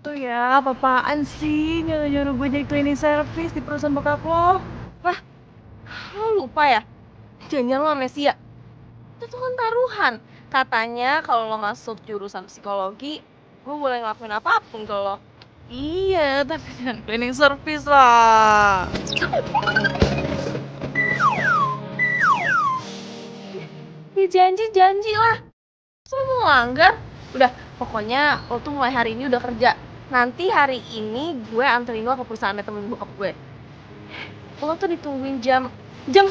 tuh ya, apa-apaan sih nyuruh-nyuruh gue jadi cleaning service di perusahaan bokap lo? Wah, lo lupa ya? Jangan lo amnesia. Itu tuh kan taruhan. Katanya kalau lo masuk jurusan psikologi, gue boleh ngelakuin apapun ke lo. Iya, tapi jangan cleaning service lah. Ya janji lah. Terus lo mau ngelanggar? Udah, pokoknya lo tuh mulai hari ini udah kerja. Nanti hari ini gue anterin lo ke perusahaan temen bokap gue. Lo tuh ditungguin jam 9. Ayo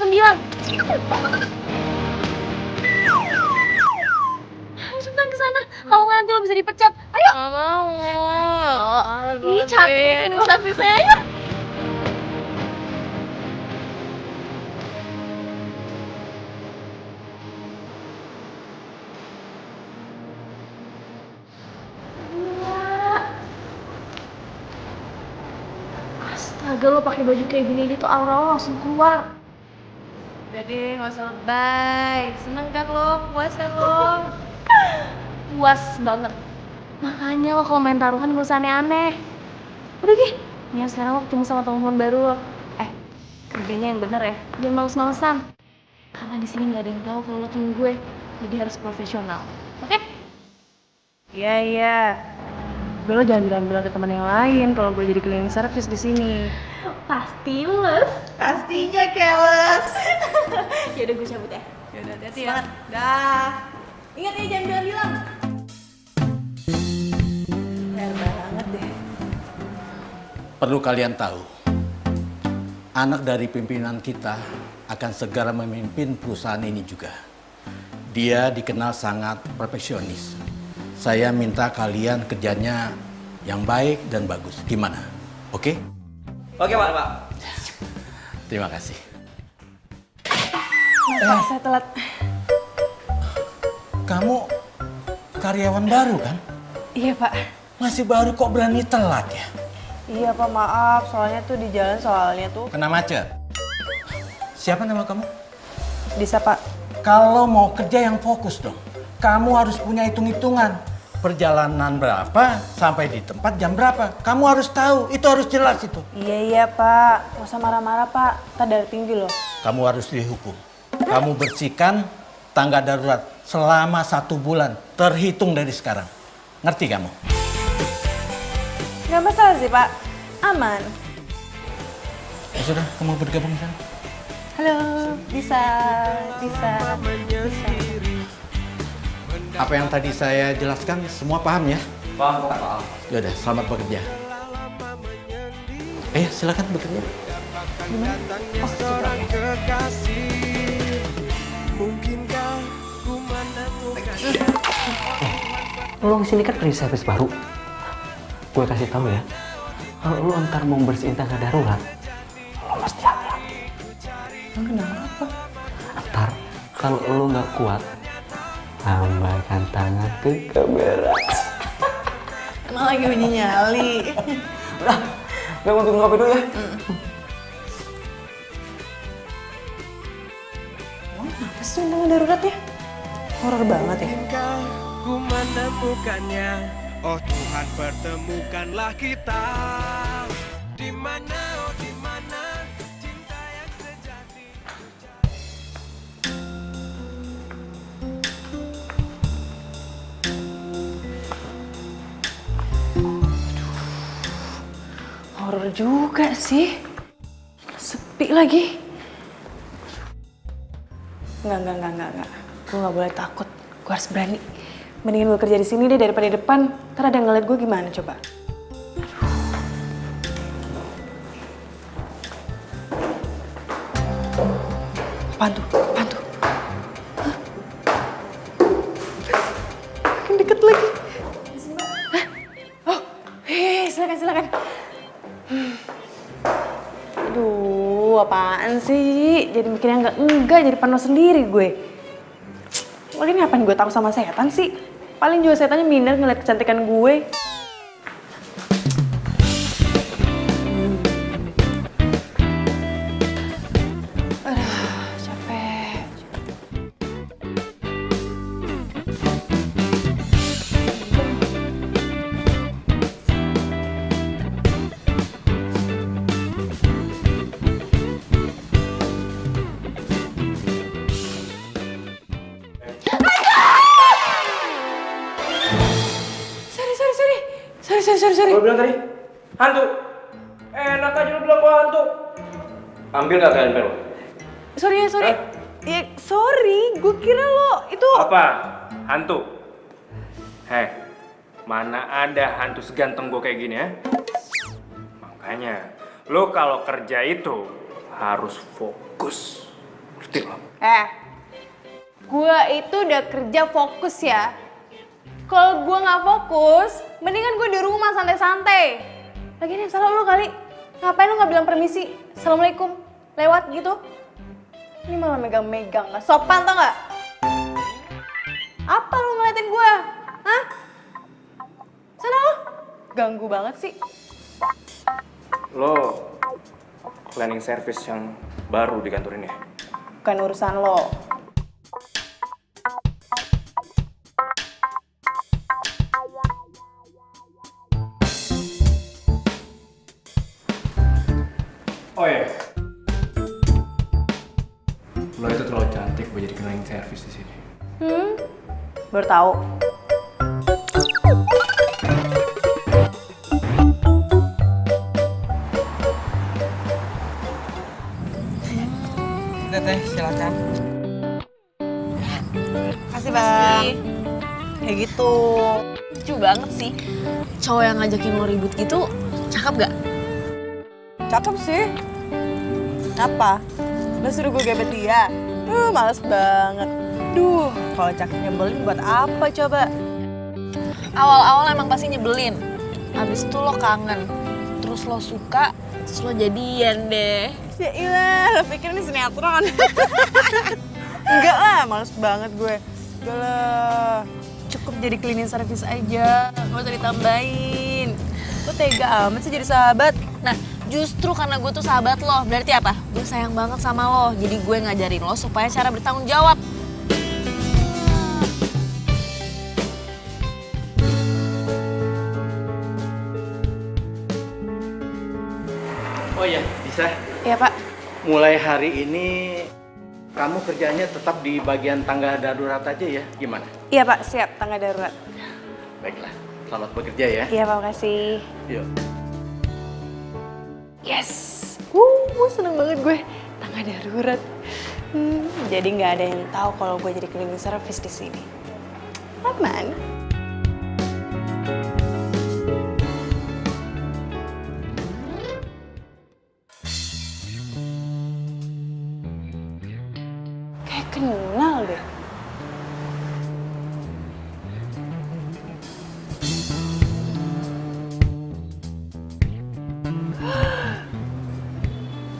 cepetan kesana. Kalau nggak nanti lo bisa dipecat. Ayo. Gak mau. Ih, capek ini servisnya ayo. Astaga, lo pakai baju kayak gini aja tuh aura lo langsung keluar. Udah deh, gak usah lebay. Seneng kan lo? Puas kan lo? Puas banget. Makanya lo kalau main taruhan gak usah aneh-aneh. Udah gih, nih sekarang lo ketemu sama teman baru lo. Kerjanya yang bener ya, jangan males-malesan. Karena di sini nggak ada yang tahu kalau lo temen gue, jadi harus profesional. Oke? Iya, iya. Tapi lo jangan bilang-bilang ke teman yang lain kalau gue jadi cleaning service di sini. Pasti les. Pastinya keles. Ya udah gue cabut ya. Yaudah, hati-hati ya. Dah. Ingat ya jangan bilang. Bener banget deh. Perlu kalian tahu, anak dari pimpinan kita akan segera memimpin perusahaan ini juga. Dia dikenal sangat perfeksionis. Saya minta kalian kerjanya yang baik dan bagus. Gimana? Oke? Oke, Pak. Terima kasih. Maaf, saya telat. Kamu karyawan baru kan? Iya, Pak. Masih baru kok berani telat ya? Iya, Pak, maaf. Soalnya tuh di jalan soalnya tuh. Kena macet. Siapa nama kamu? Bisa, Pak. Kalau mau kerja yang fokus dong. Kamu harus punya hitung-hitungan. Perjalanan berapa, sampai di tempat jam berapa. Kamu harus tahu, itu harus jelas itu. Iya, Pak. Nggak usah marah-marah, Pak. Kita darah tinggi loh. Kamu harus dihukum. Kamu bersihkan tangga darurat selama 1 bulan. Terhitung dari sekarang. Ngerti kamu? Nggak masalah sih, Pak. Aman. Ya sudah, kamu bergabung di sana. Halo, bisa. Apa yang tadi saya jelaskan, semua paham ya? Paham, Pak. Yaudah, selamat bekerja. Silakan bekerja. Lo kesini kan cleaning service baru. Gue kasih tahu ya, kalau lo ntar mau bersihin tangga darurat, lo mesti hati-hati. Kenapa? Ntar kalau lo nggak kuat, tambahkan tangan ke kamera. Emang lagi bunyi nyali. Udah, gue mau tunggu kopi dulu ya. Apa sih undangan darurat ya? Horor banget ya. Ku menemukannya, oh Tuhan pertemukanlah kita. Di mana, oh di mana cinta yang sejati. Horor juga sih. Sepi lagi. Enggak. Gue nggak boleh takut. Gue harus berani. Mendingan gue kerja di sini deh daripada di depan. Ntar ada yang ngeliat gue gimana coba. Apaan tuh? Hah? Makin deket lagi. Hah? Oh, silakan. Aduh, apaan sih? Jadi mikirnya enggak jadi panas sendiri gue. Lagi ngapain gue takut sama setan sih? Paling juga setannya minder ngeliat kecantikan gue. Aduh, capek. lo bilang tadi? Hantu. Enak aja lo bilang gua hantu. Ambil gak kalian pel? Sorry ya, sorry. Ya, sorry, gue kira lo itu... Apa? Hantu? Heh, mana ada hantu seganteng gua kayak gini ya? Makanya, lo kalau kerja itu harus fokus. Ngerti lo? Gue itu udah kerja fokus ya. Kalau gue nggak fokus, mendingan gue di rumah santai-santai. Lagian yang salah lo kali. Ngapain lo nggak bilang permisi? Assalamualaikum. Lewat gitu. Ini malah megang-megang. Nggak sopan tau nggak? Apa lo ngeliatin gue? Hah? Sana lo. Ganggu banget sih. Lo cleaning service yang baru di kantor ini ya? Bukan urusan lo. Oh iya. Lo itu terlalu cantik buat jadi cleaning service di sini. Baru tahu. Teteh, silakan. Kasih bang. Kayak gitu. Lucu banget sih. Cowok yang ngajakin lo ribut gitu, cakep gak? Cakep sih. Apa? Lo suruh gue gebet dia? Males banget. Duh, kalau cakep nyebelin buat apa coba? Awal-awal emang pasti nyebelin. Abis itu lo kangen. Terus lo suka, terus lo jadian deh. Ya ilah, lo pikir ini sinetron? Enggak lah, males banget gue. Enggak lah, cukup jadi cleaning service aja. Gak usah ditambahin. Lo tega amat sih jadi sahabat. Nah, justru karena gue tuh sahabat lo, berarti apa? Gue sayang banget sama lo, jadi gue ngajarin lo supaya cara bertanggung jawab. Oh iya, bisa. Iya pak. Mulai hari ini kamu kerjanya tetap di bagian tangga darurat aja ya? Gimana? Iya pak, siap. Tangga darurat. Baiklah, selamat bekerja ya. Iya pak, makasih. Yuk. Yes. Seneng banget gue. Tangga darurat. Jadi nggak ada yang tahu kalau gue jadi cleaning service di sini. Aman. Kayak kenal deh.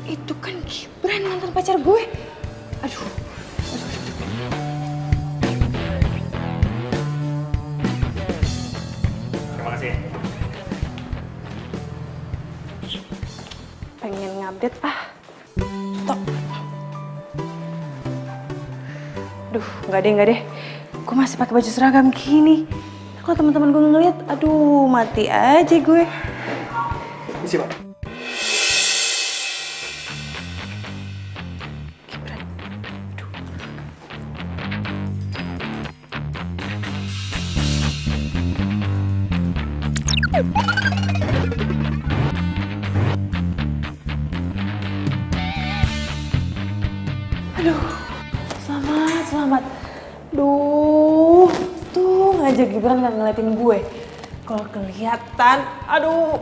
Itu kan Gibran, mantan pacar gue. Aduh. Terima kasih. Pengen ngupdate Stop. Aduh, nggak deh. Gue masih pakai baju seragam gini. Kalau teman-teman gue ngeliat, aduh mati aja gue. Isi pak. Aduh, selamat. Duh, tuh ngajak Gibran gak ngeliatin gue. Kalau kelihatan, aduh,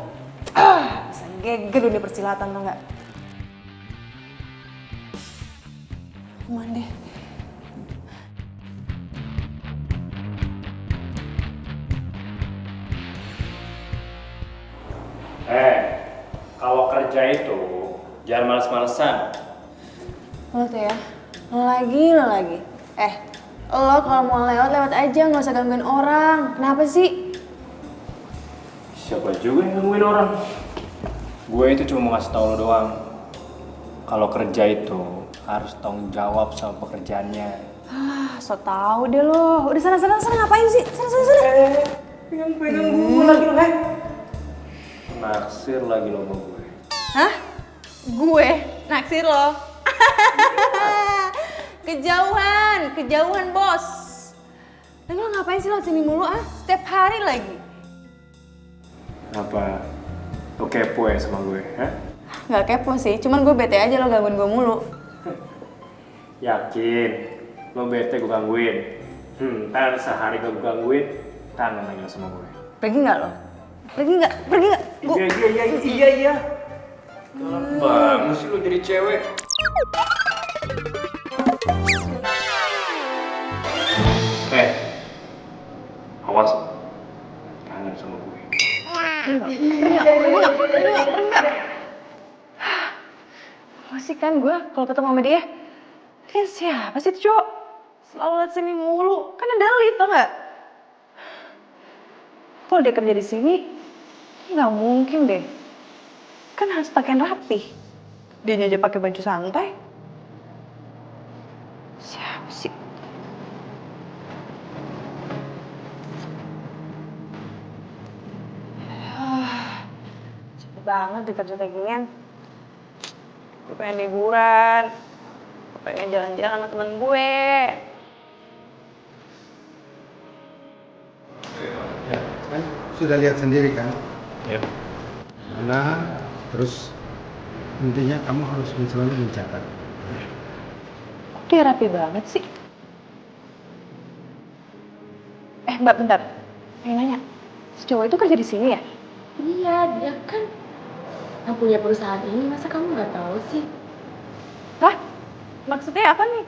bisa geger dunia persilatan tau gak? Aman deh. Kalau kerja itu jangan males-malesan. Lo tuh ya, lo lagi. Lo kalau mau lewat aja, nggak usah gangguin orang. Kenapa sih? Siapa juga yang gangguin orang? Gue itu cuma mau ngasih tau lo doang. Kalau kerja itu harus tanggung jawab sama pekerjaannya. So tau deh lo. Udah sana ngapain sih? Sana. Pegang gue lagi lo, naksir lagi lo sama gue. Hah? Gue? Naksir lo? Kejauhan bos. Lagi lo ngapain sih lo sini mulu Setiap hari lagi. Apa? Lo kepo ya sama gue, ha? Nggak kepo sih, cuman gue bete aja lo gangguin gue mulu. Yakin? Lo bete gue gangguin? Ntar sehari gue gangguin, kangen lagi lo sama gue. Pergi nggak lo? Pergi nggak? Pergi nggak? Iya. Galak banget sih lo jadi cewek. Awas. Kangen sama gue. Masih kan gue kalau ketemu sama dia. Dia siapa sih itu cowok? Selalu liat sini mulu. Kan ada Lid, tau nggak? Kalau dia kerja di sini, nggak mungkin deh. Kan harus pakaian rapi. Dia aja pakai baju santai. Siapa sih? Cepet banget dikerja kayak ginian. Gue pengen liburan. Gue pengen jalan-jalan sama temen gue. Kan sudah lihat sendiri kan? Iya. Nah, terus intinya kamu harus selalu mencatat. Kok dia rapi banget sih? Mbak, bentar. Pengen nanya, si cowok itu kerja di sini ya? Iya, dia kan yang punya perusahaan ini, masa kamu nggak tahu sih? Hah? Maksudnya apa nih?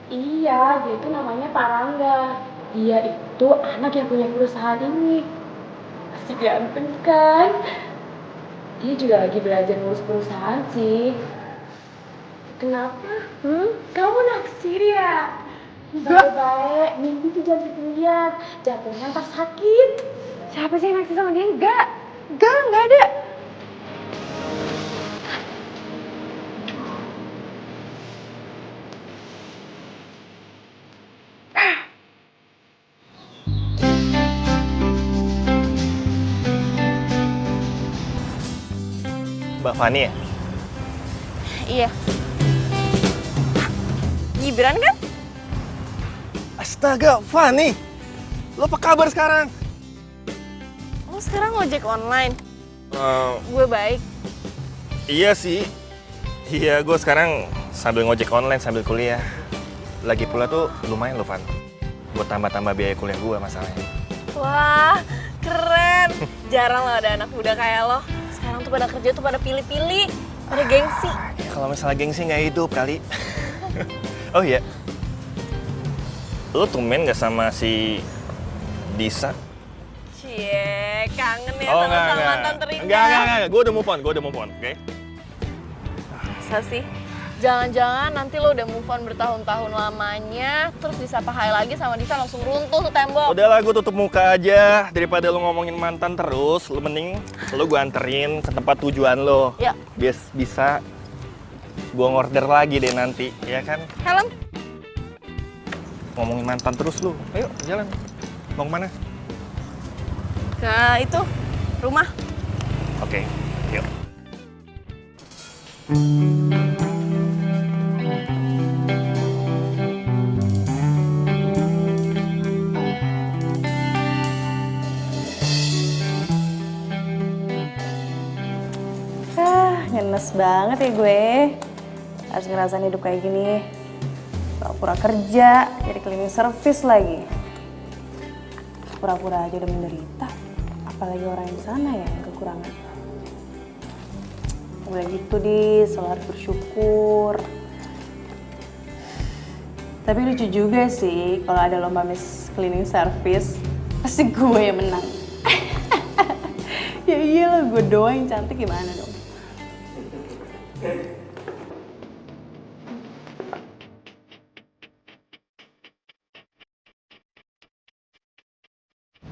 Iya, dia itu namanya Parangga. Dia itu anak yang punya perusahaan ini. Pasti ganteng kan? Dia juga lagi belajar ngurus perusahaan sih. Kenapa? Kamu naksir ya? Baik-baik, mimpi tuh jangan ketinggian. Jatuhnya ntar sakit. Siapa sih yang naksir sama dia? Enggak ada. Mbak Fani ya? Iya. Gibran kan? Astaga, Fani! Lo apa kabar sekarang? Lo sekarang ngojek online? Gue baik. Iya sih. Iya, gue sekarang sambil ngojek online sambil kuliah. Lagi pula tuh lumayan loh, Fan. Buat tambah-tambah biaya kuliah gue masalahnya. Wah, keren. Jarang lah ada anak muda kayak lo. Sekarang tuh pada kerja tuh pada pilih-pilih, pada gengsi. Ya, kalau misalnya gengsi nggak hidup kali. Oh iya. Lo tumben nggak sama si Disa? Cie, kangen ya Oh, sama mantan terindah. Enggak. Gue udah move on, oke? Masa sih? Jangan-jangan nanti lo udah move on bertahun-tahun lamanya, terus disapa hai lagi sama Disa langsung runtuh tuh tembok. Udahlah, gue tutup muka aja. Daripada lo ngomongin mantan terus, lo mending lo gue anterin ke tempat tujuan lo. Ya. Biar bisa gue ngorder lagi deh nanti, ya kan? Helm? Ngomongin mantan terus lo. Ayo, jalan. Mau kemana? Ke itu, rumah. Oke, yuk. Ngenes banget ya gue. Harus ngerasain hidup kayak gini. Pura-pura kerja, jadi cleaning service lagi. Pura-pura aja udah menderita. Apalagi orang di sana ya yang kekurangan. Boleh gitu selalu harus bersyukur. Tapi lucu juga sih kalau ada lomba Miss Cleaning Service, pasti gue yang menang. Ya iyalah, gue doang yang cantik, gimana dong?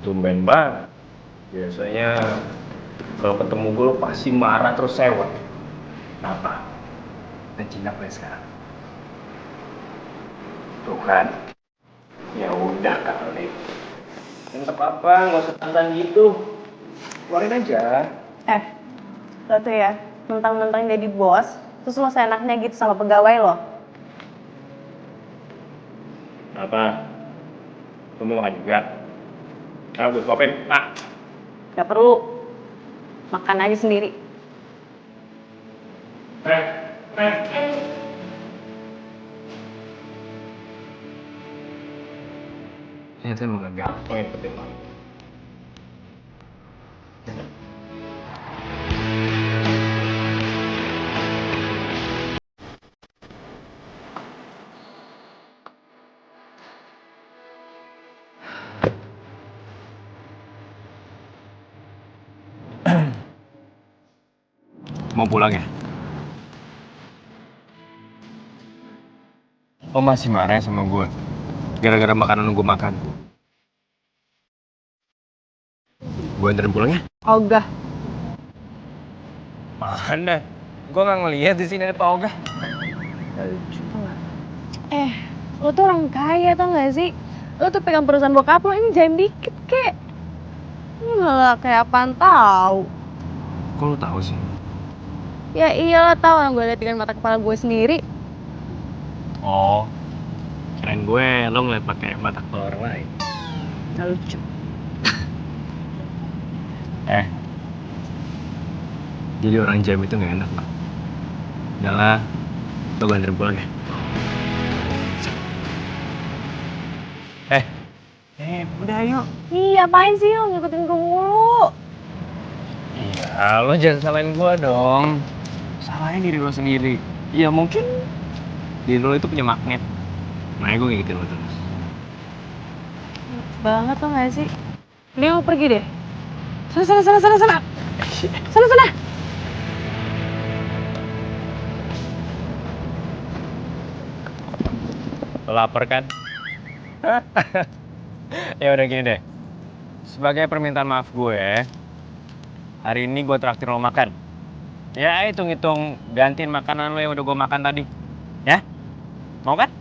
Tumben banget. Biasanya kalau ketemu gue lo pasti marah terus sewot. Kenapa? Dan Cina play sekarang. Tuh kan. Ya udah kali. Nggak apa-apa, nggak usah tantang gitu. Keluarin aja. Lo tuh ya, mentang-mentang jadi bos, terus lo seenaknya gitu sama pegawai lo. Apa? Lo mau makan juga? Ah, gue suapin. Ah. Gak perlu. Makan aja sendiri. Ternyata emang gak gampang ya dapetin lo. Mau pulang ya? Lo masih marah ya sama gue? Gara-gara makanan gue makan. Gue anterin pulang ya? Ogah. Mana? Gue nggak ngeliat di sini ada Pak Ogah. Lo tuh orang kaya tau gak sih? Lo tuh pegang perusahaan bokap lo, ini jaim dikit kek. Malah kayak apaan tau. Kok lo tahu sih? Ya iyalah tau, orang gue liat dengan mata kepala gue sendiri. Oh, kirain gue lo ngeliat pakai mata kepala orang lain. Gak lucu. Jadi orang jam itu nggak enak, Pak. Udah lah, lo gue anterin pulang ya. Udah yuk. Iya, apain sih lo ngikutin gue mulu? Iya, lo jangan salahin gue dong. Salahin diri lo sendiri. Ya mungkin diri lo itu punya magnet. Makanya gue ngikutin lo terus. Banget tau gak sih? Ini mau pergi deh. Sana. Sana. Lo lapar kan? Ya udah gini deh. Sebagai permintaan maaf gue, hari ini gue traktir lo makan. Ya hitung-hitung gantiin makanan lo yang udah gue makan tadi. Ya? Mau kan?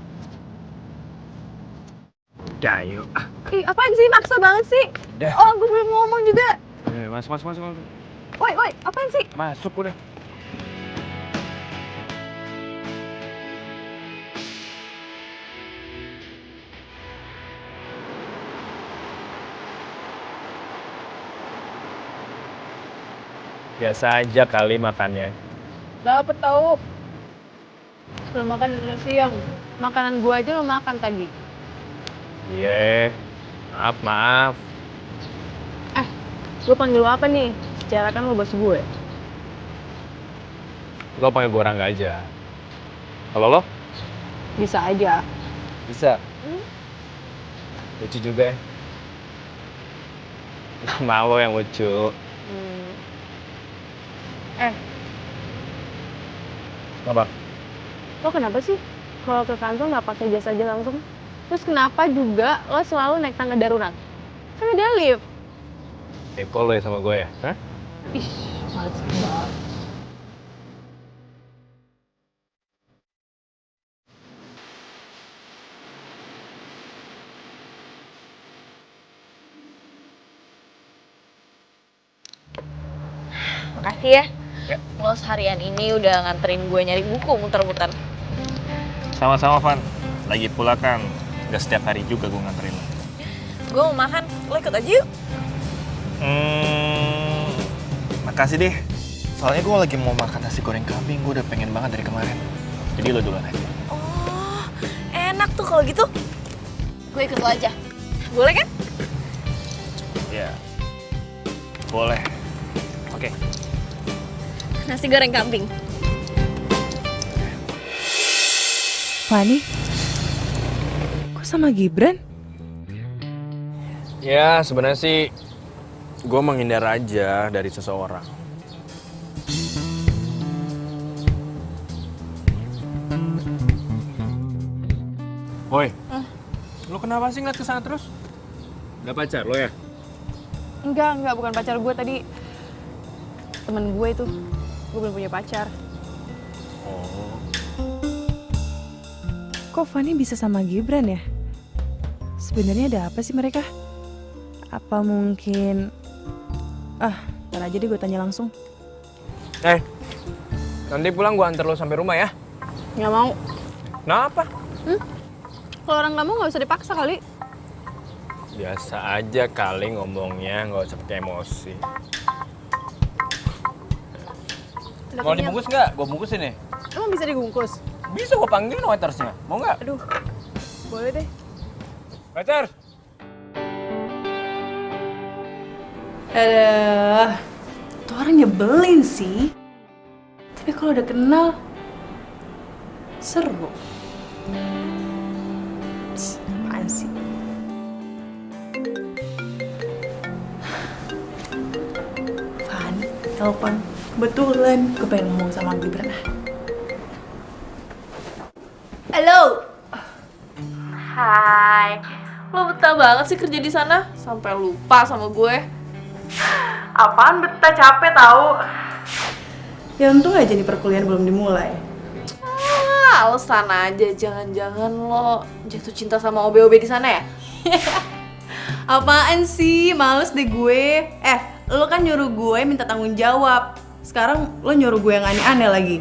Udah yuk. Ih, apaan sih? Maksa banget sih. Udah. Oh, gue belum ngomong juga. Masuk. Woi, apaan sih? Masuk udah. Biasa aja kali makannya. Dapet tau. Sebelum makan udah siang. Makanan gue aja lo makan tadi. Iya, maaf. Gue panggil lo apa nih? Secara kan lo bos gue. Lo panggil gue Rangga aja. Kalau lo? Bisa aja. Bisa. Lucu juga ya. Nama lo yang lucu. Apa? Lo kenapa sih kalau ke kantor nggak pakai jas aja langsung? Terus kenapa juga lo selalu naik tangga darurat? Kan ada lift. Kepo lo ya sama gue ya? Hah? Ih, males banget. Makasih ya. Lo seharian ini udah nganterin gue nyari buku muter-muter. Sama-sama, Van. Lagi pula kan gak setiap hari juga gue nganterin lo. Gue mau makan, lo ikut aja yuk. Makasih deh. Soalnya gue lagi mau makan nasi goreng kambing. Gue udah pengen banget dari kemarin. Jadi lo duluan aja. Oh, enak tuh kalau gitu. Gue ikut lo aja. Boleh kan? Ya, boleh. Oke. Nasi goreng kambing. Fani, kok sama Gibran? Ya, sebenarnya sih gue menghindar aja dari seseorang. Woi, lo kenapa sih ngeliat kesana terus? Gak pacar lo ya? Enggak, bukan pacar gue tadi. Temen gue itu. Gue belum punya pacar. Oh. Kok Fani bisa sama Gibran ya? Sebenarnya ada apa sih mereka? Apa mungkin... ntar aja deh gue tanya langsung. Nanti pulang gue antar lo sampai rumah ya. Nggak mau. Kenapa? Kalau orang nggak mau nggak usah dipaksa kali. Biasa aja kali ngomongnya, nggak usah pakai emosi. Udah Mau kenyang. dibungkus nggak? Gue bungkusin nih. Emang bisa dibungkus? Bisa gue panggilin waitersnya. Mau nggak? Aduh, boleh deh. Waiters! Aduh, tuh orang nyebelin sih. Tapi kalau udah kenal, seru. Apaan sih? Van, telepon. Kebetulan gue pengen ngomong sama Gibran. Halo. Hai. Lo betah banget sih kerja di sana sampai lupa sama gue. Apaan betah, capek tahu. Ya untung aja nih perkuliahan belum dimulai. Alasan aja, jangan-jangan lo jatuh cinta sama OB-OB di sana ya? Apaan sih? Males deh gue. Lo kan nyuruh gue minta tanggung jawab. Sekarang lo nyuruh gue yang aneh-aneh lagi.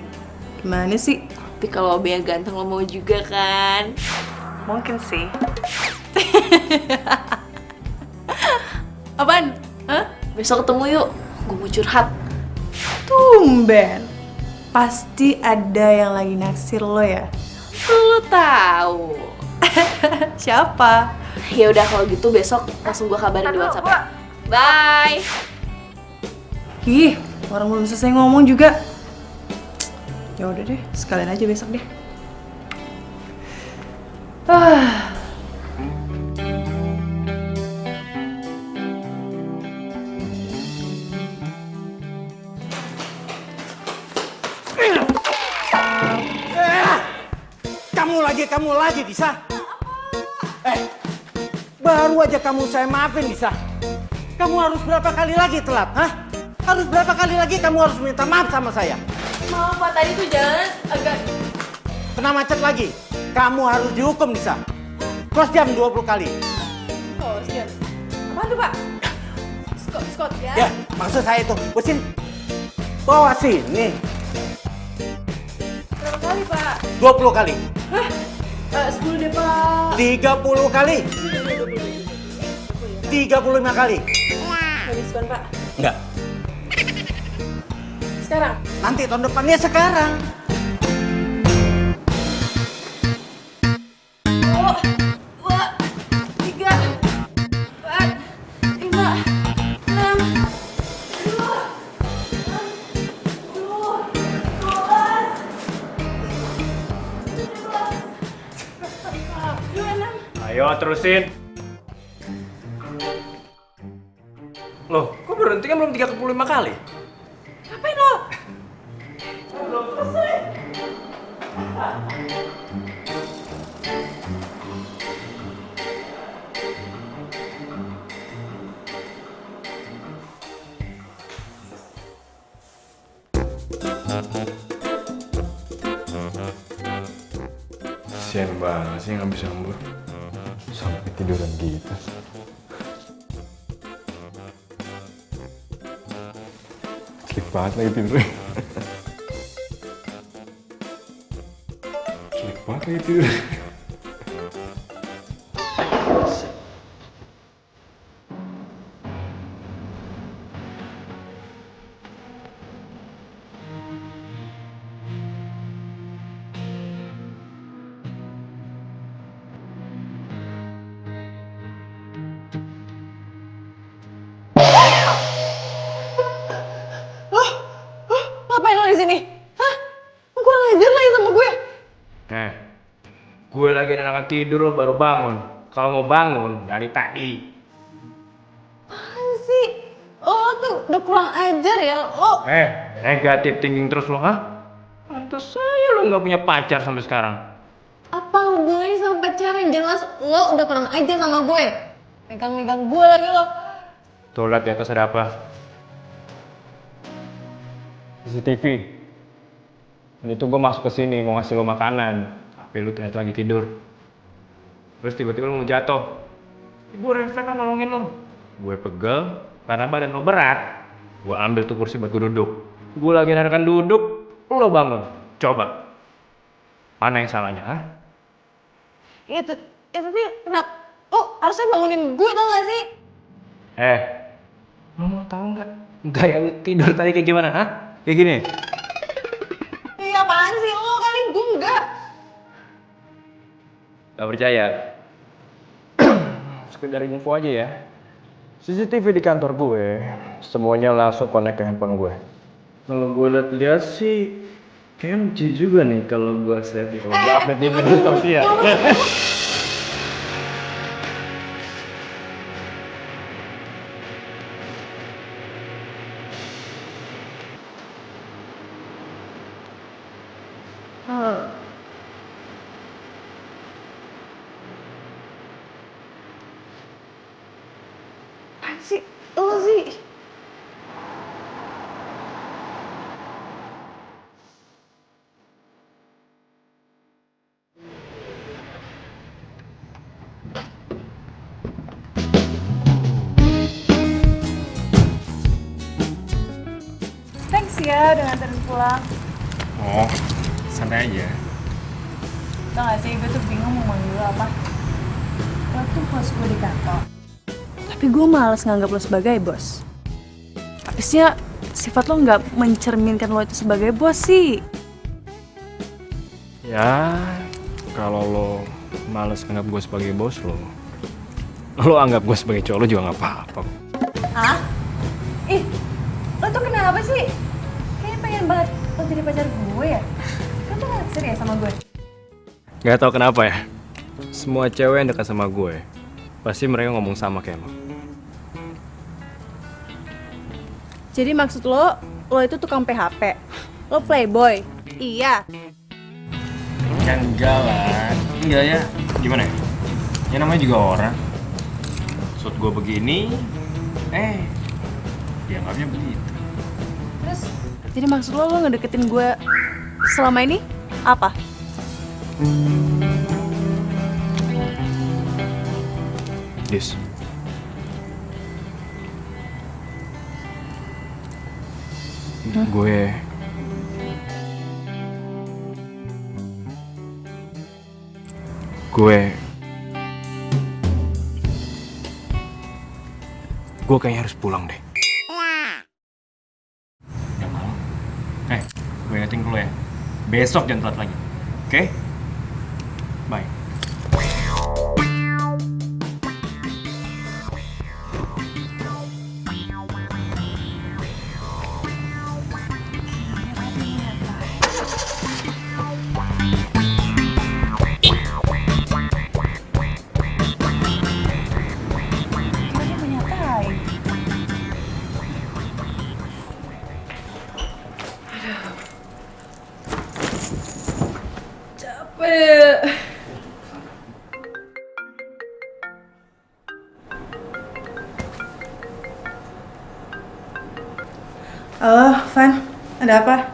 Gimana sih? Tapi kalau OB yang ganteng lo mau juga kan? Mungkin sih. Apaan? Hah? Besok ketemu yuk, gue mau curhat. Tumben. Pasti ada yang lagi naksir lo ya? Lo tahu. Siapa? Ya udah kalau gitu besok langsung gue kabarin di WhatsApp ya. Bye. Ih, orang belum selesai ngomong juga. Ya udah deh, sekalian aja besok deh. Kamu lagi, Disa. Baru aja kamu saya maafin, Disa. Kamu harus berapa kali lagi telat, hah? Harus berapa kali lagi kamu harus minta maaf sama saya? Maaf Pak, tadi tuh jalan agak... Kena macet lagi. Kamu harus dihukum, Disa. Cross jam 20 kali. Oh, siap. Apaan tuh, Pak? Scott ya? Ya, maksud saya itu. Usin, bawa sini. Berapa kali, Pak? 20 kali. 10 deh, Pak. 30 kali. 35 kali. Nggak diskon, Pak. Enggak. Sekarang? Nanti tahun depannya sekarang. Ayo terusin. Loh, kok berhenti kan belum 35 kali? Ngapain lo? Kasian banget sih nggak bisa ngembur. Sampai tiduran gitu. Sleep banget lagi tidurnya. Sleep banget lagi tidurnya. Ngapain lo di sini? Hah? Gue ngajar lagi sama gue. Gue lagi enakan tidur lo baru bangun. Kalau mau bangun dari tadi. Apaan sih? Lo tuh udah kurang ajar ya. Lo Negatif thinking terus lo, ha? Pantes saya lo nggak punya pacar sampai sekarang. apa hubungannya sama pacaran? Jelas lo udah kurang ajar sama gue. Megang-megang gue lagi lo. Tuh lihat di atas ada apa? CCTV. Dan itu gue masuk ke sini mau ngasih lo makanan, tapi lu ternyata lagi tidur. Terus tiba-tiba lu mau jatuh. Gue refleks kan nolongin lo. Gue pegel karena badan lo berat. Gue ambil tuh kursi buat gue duduk. Gue lagi narakan duduk, lo bangun. Coba. Mana yang salahnya, ha? Ya tapi kenapa? Lo harusnya bangunin gue tau gak sih? Lo mau tahu nggak gaya lu tidur tadi kayak gimana, ha? Kayak gini. Gak percaya? Sekedar info aja ya. CCTV di kantor gue, semuanya langsung connect ke handphone gue. Kalau gue lihat-lihat sih, kayaknya lucu juga nih kalau gue save kalau gue update di media sosial. Apaan sih? Lo sih? Thanks ya udah nganterin pulang. Oh, santai aja. Tau gak sih, gue tuh bingung mau manggil lo apa. Lo tuh bos gue di kantor. Tapi gue males nganggap lo sebagai bos. Habisnya sifat lo nggak mencerminkan lo itu sebagai bos sih. Ya, kalau lo males anggap gue sebagai bos lo anggap gue sebagai cowok lo juga nggak apa-apa. Hah? Ih, lo tuh kenapa sih? Kayaknya pengen banget lo jadi pacar gue ya? Kan tuh gak naksir ya sama gue? Gak tau kenapa ya, semua cewek yang dekat sama gue pasti mereka ngomong sama kayak lo. Jadi maksud lo itu tukang PHP? Lo playboy? Iya. Ya enggak lah, enggak ya. Gimana ya? Ya namanya juga orang. Maksud gue begini, dianggapnya begitu. Terus, jadi maksud lo ngedeketin gue selama ini apa? Dis, gue kayaknya harus pulang deh. Udah malam. Gue ingetin dulu ya. Besok jangan telat lagi. Oke? Bye. Halo, Van. Ada apa?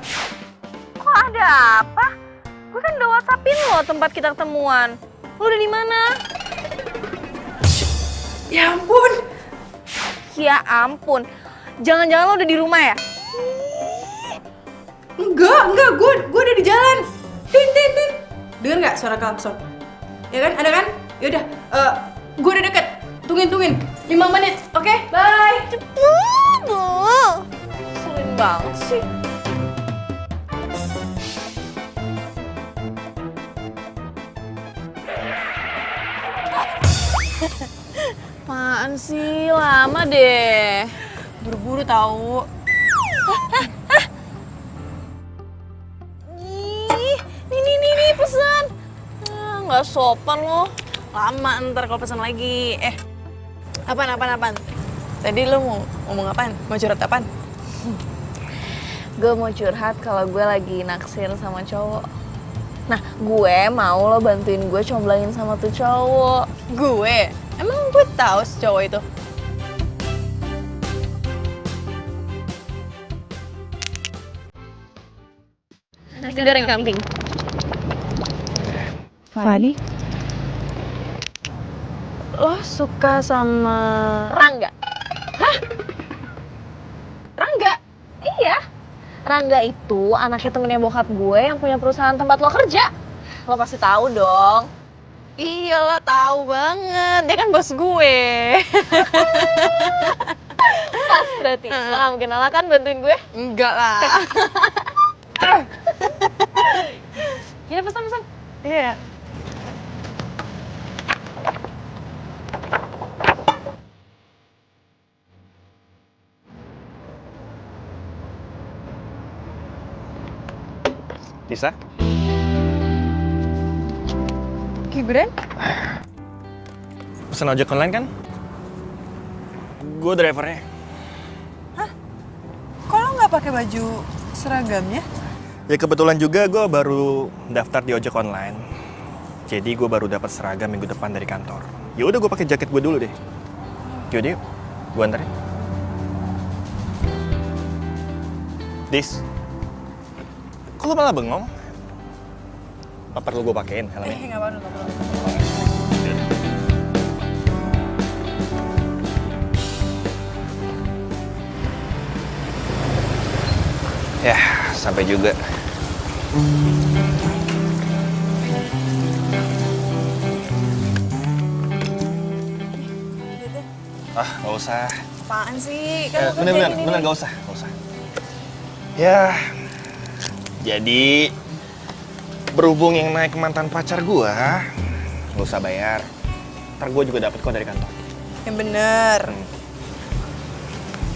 Kok ada apa? Gue kan udah WhatsAppin lo tempat kita ketemuan. Lo udah di mana? Ya ampun. Ya ampun. Jangan-jangan lo udah di rumah ya? Enggak, gue udah di jalan. Tin. Dengar nggak suara klakson? Ya kan, ada kan? Yaudah, gue udah deket. Tungguin. 5 menit, oke? Bye. Sering banget sih. Apaan sih? Lama deh. Buru-buru tahu. Nih pesan. Nggak sopan lo. Lama ntar kalau pesan lagi. Apaan? Tadi lo mau ngomong apaan? Mau curhat apaan? Gue mau curhat kalau gue lagi naksir sama cowok. Nah, gue mau lo bantuin gue comblangin sama tuh cowok. Gue? Emang gue tahu si cowok itu? Nasi goreng kambing. Fani? Lo suka sama Rangga. Hah? Rangga? Iya. Rangga itu anaknya temennya bokap gue yang punya perusahaan tempat lo kerja. Lo pasti tahu dong. Iyalah, tahu banget. Dia kan bos gue. Pas berarti. Lo gak mungkin nolak kan bantuin gue? Enggak lah. Gini pesan. Iya. Tisa? Gibran? Pesan ojek online kan? Gue drivernya. Kok lo nggak pakai baju seragamnya? Ya kebetulan juga gue baru daftar di ojek online. Jadi gue baru dapat seragam minggu depan dari kantor. Ya udah gue pakai jaket gue dulu deh. Yaudah yuk, gue anterin. Dis, kok lo malah bengong? Apa perlu gue pakein helmnya? Nggak perlu. Ya, sampai juga. Nggak usah. Apaan sih? Kan lo Bener, nggak usah. Ya, jadi berhubung yang naik mantan pacar gua, nggak usah bayar. Ntar gua juga dapet kok dari kantor. Yang bener.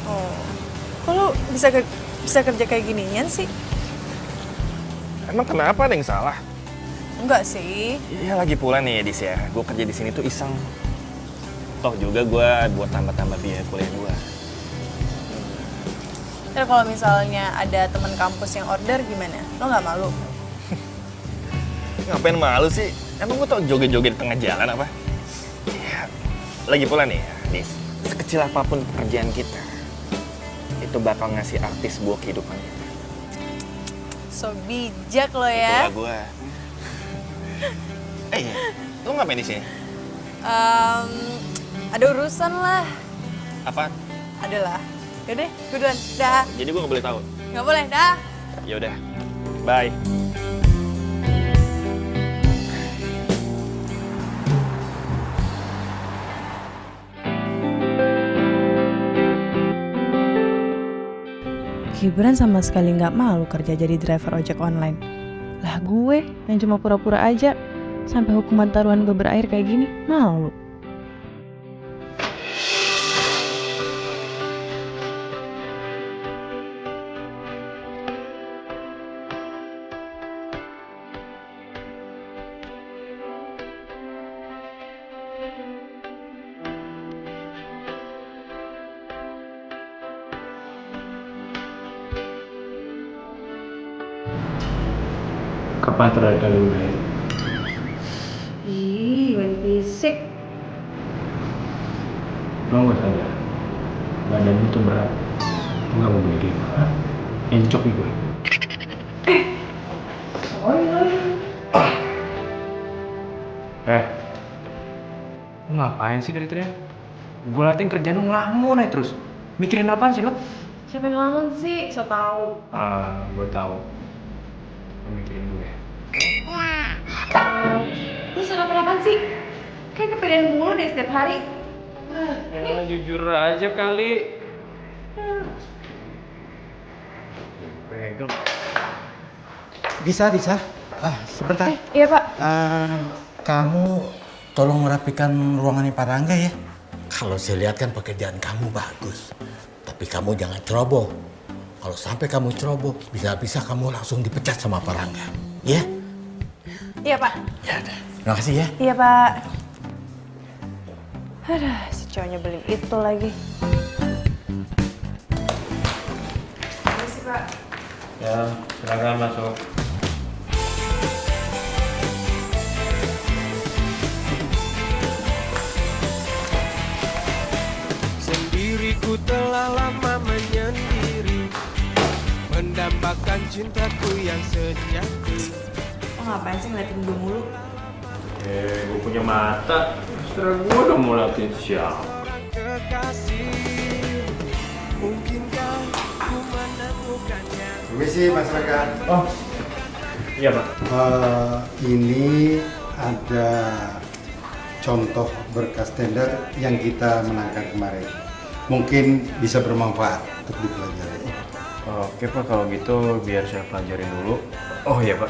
Oh, kok lo bisa kerja kayak ginian sih? Emang kenapa, ada yang salah? Enggak sih. Iya, lagi pula nih Dis ya, gua kerja di sini tuh iseng. Toh juga gua buat tambah-tambah biaya kuliah gua. Terus kalau misalnya ada teman kampus yang order gimana? Lo nggak malu? Ngapain malu sih? Emang gua tau joget-joget di tengah jalan apa? Ya, lagi pula nih, Dis, sekecil apapun pekerjaan kita, itu bakal ngasih artis buat kehidupan kita. So bijak lo ya. Itulah gua. Lo ngapain di sini? Ada urusan lah. Apa? Adalah. Yaudah, gue duluan. Dah. Jadi gua nggak boleh tahu. Nggak boleh, dah. Ya udah, bye. Gibran sama sekali nggak malu kerja jadi driver ojek online. Lah gue yang cuma pura-pura aja sampai hukuman taruhan gue berakhir kayak gini, malu. Kapan terakhir kali lu main? Ih, main fisik. Lo gak sadar? Badan lu tuh berat. Lu gak mau beli game, hah? Encok nih gue. Lu ngapain sih dari tadi? Gue latihan kerjaan lu ngelamun aja terus. Mikirin apaan sih lo? Siapa yang ngelamun sih? So tau. Gue tahu. Lu mikirin gue. Lu sarapan apaan sih? Kayak kepedean mulu deh setiap hari. Ya jujur aja kali. Pegang. Bisa. Sebentar. Iya Pak. Kamu tolong merapikan ruangannya Pak Rangga ya. Kalau saya lihat kan pekerjaan kamu bagus. Tapi kamu jangan ceroboh. Kalau sampai kamu ceroboh, bisa-bisa kamu langsung dipecat sama Pak Rangga. Ya? Iya Pak. Ya udah. Terima kasih ya. Iya Pak. Aduh, si cowoknya beli itu lagi. Makasih Pak. Ya, silakan masuk. Sendiriku telah lama menyendiri, mendambakan cintaku yang sejati. Oh ngapain sih ngeliatin gue mulu? Gue punya mata. Setelah gue udah mau latihan siapa? Kekasih, mungkinkah ku menemukannya? Permisi Mas Raka. Oh, iya Pak. Ini ada contoh berkas tender yang kita menangkan kemarin. Mungkin bisa bermanfaat untuk dipelajari. Oke Pak, kalau gitu biar saya pelajarin dulu. Oh iya Pak.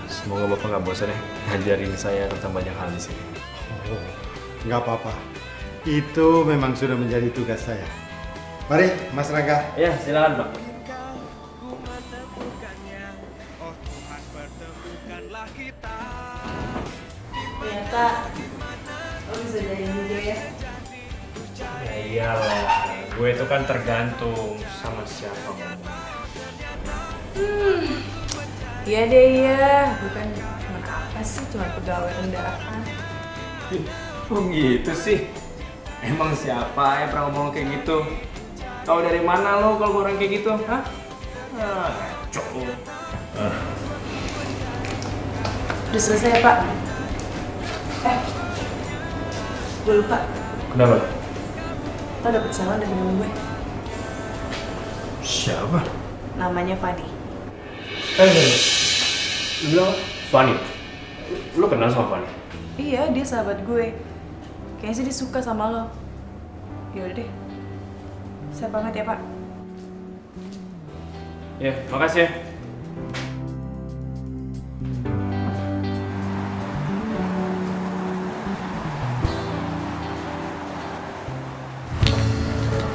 Semoga Bapak nggak bosan ya ngajarin saya tentang banyak hal di sini. Nggak apa-apa. Itu memang sudah menjadi tugas saya. Mari Mas Raka. Ya, silakan Pak. Ternyata lo bisa jadiin juga ya. Ya iyalah, gue itu kan tergantung sama siapa ngomong. Iya deh iya, bukan cuma apa sih, cuma pegawai rendahan. Kok gitu sih? Emang siapa yang pernah ngomong kayak gitu? Tahu dari mana lo kalau orang kayak gitu? Hah? Ngaco lo. Udah selesai ya Pak? Gue lupa. Kenapa? Lo dapet salam dari temen gue. Siapa? Namanya Fanny. Lu bilang Fanny? Lu kenal sama Fanny? Iya, dia sahabat gue. Kayaknya sih dia suka sama lo. Yaudah deh. Saya banget ya Pak. Ya, makasih ya.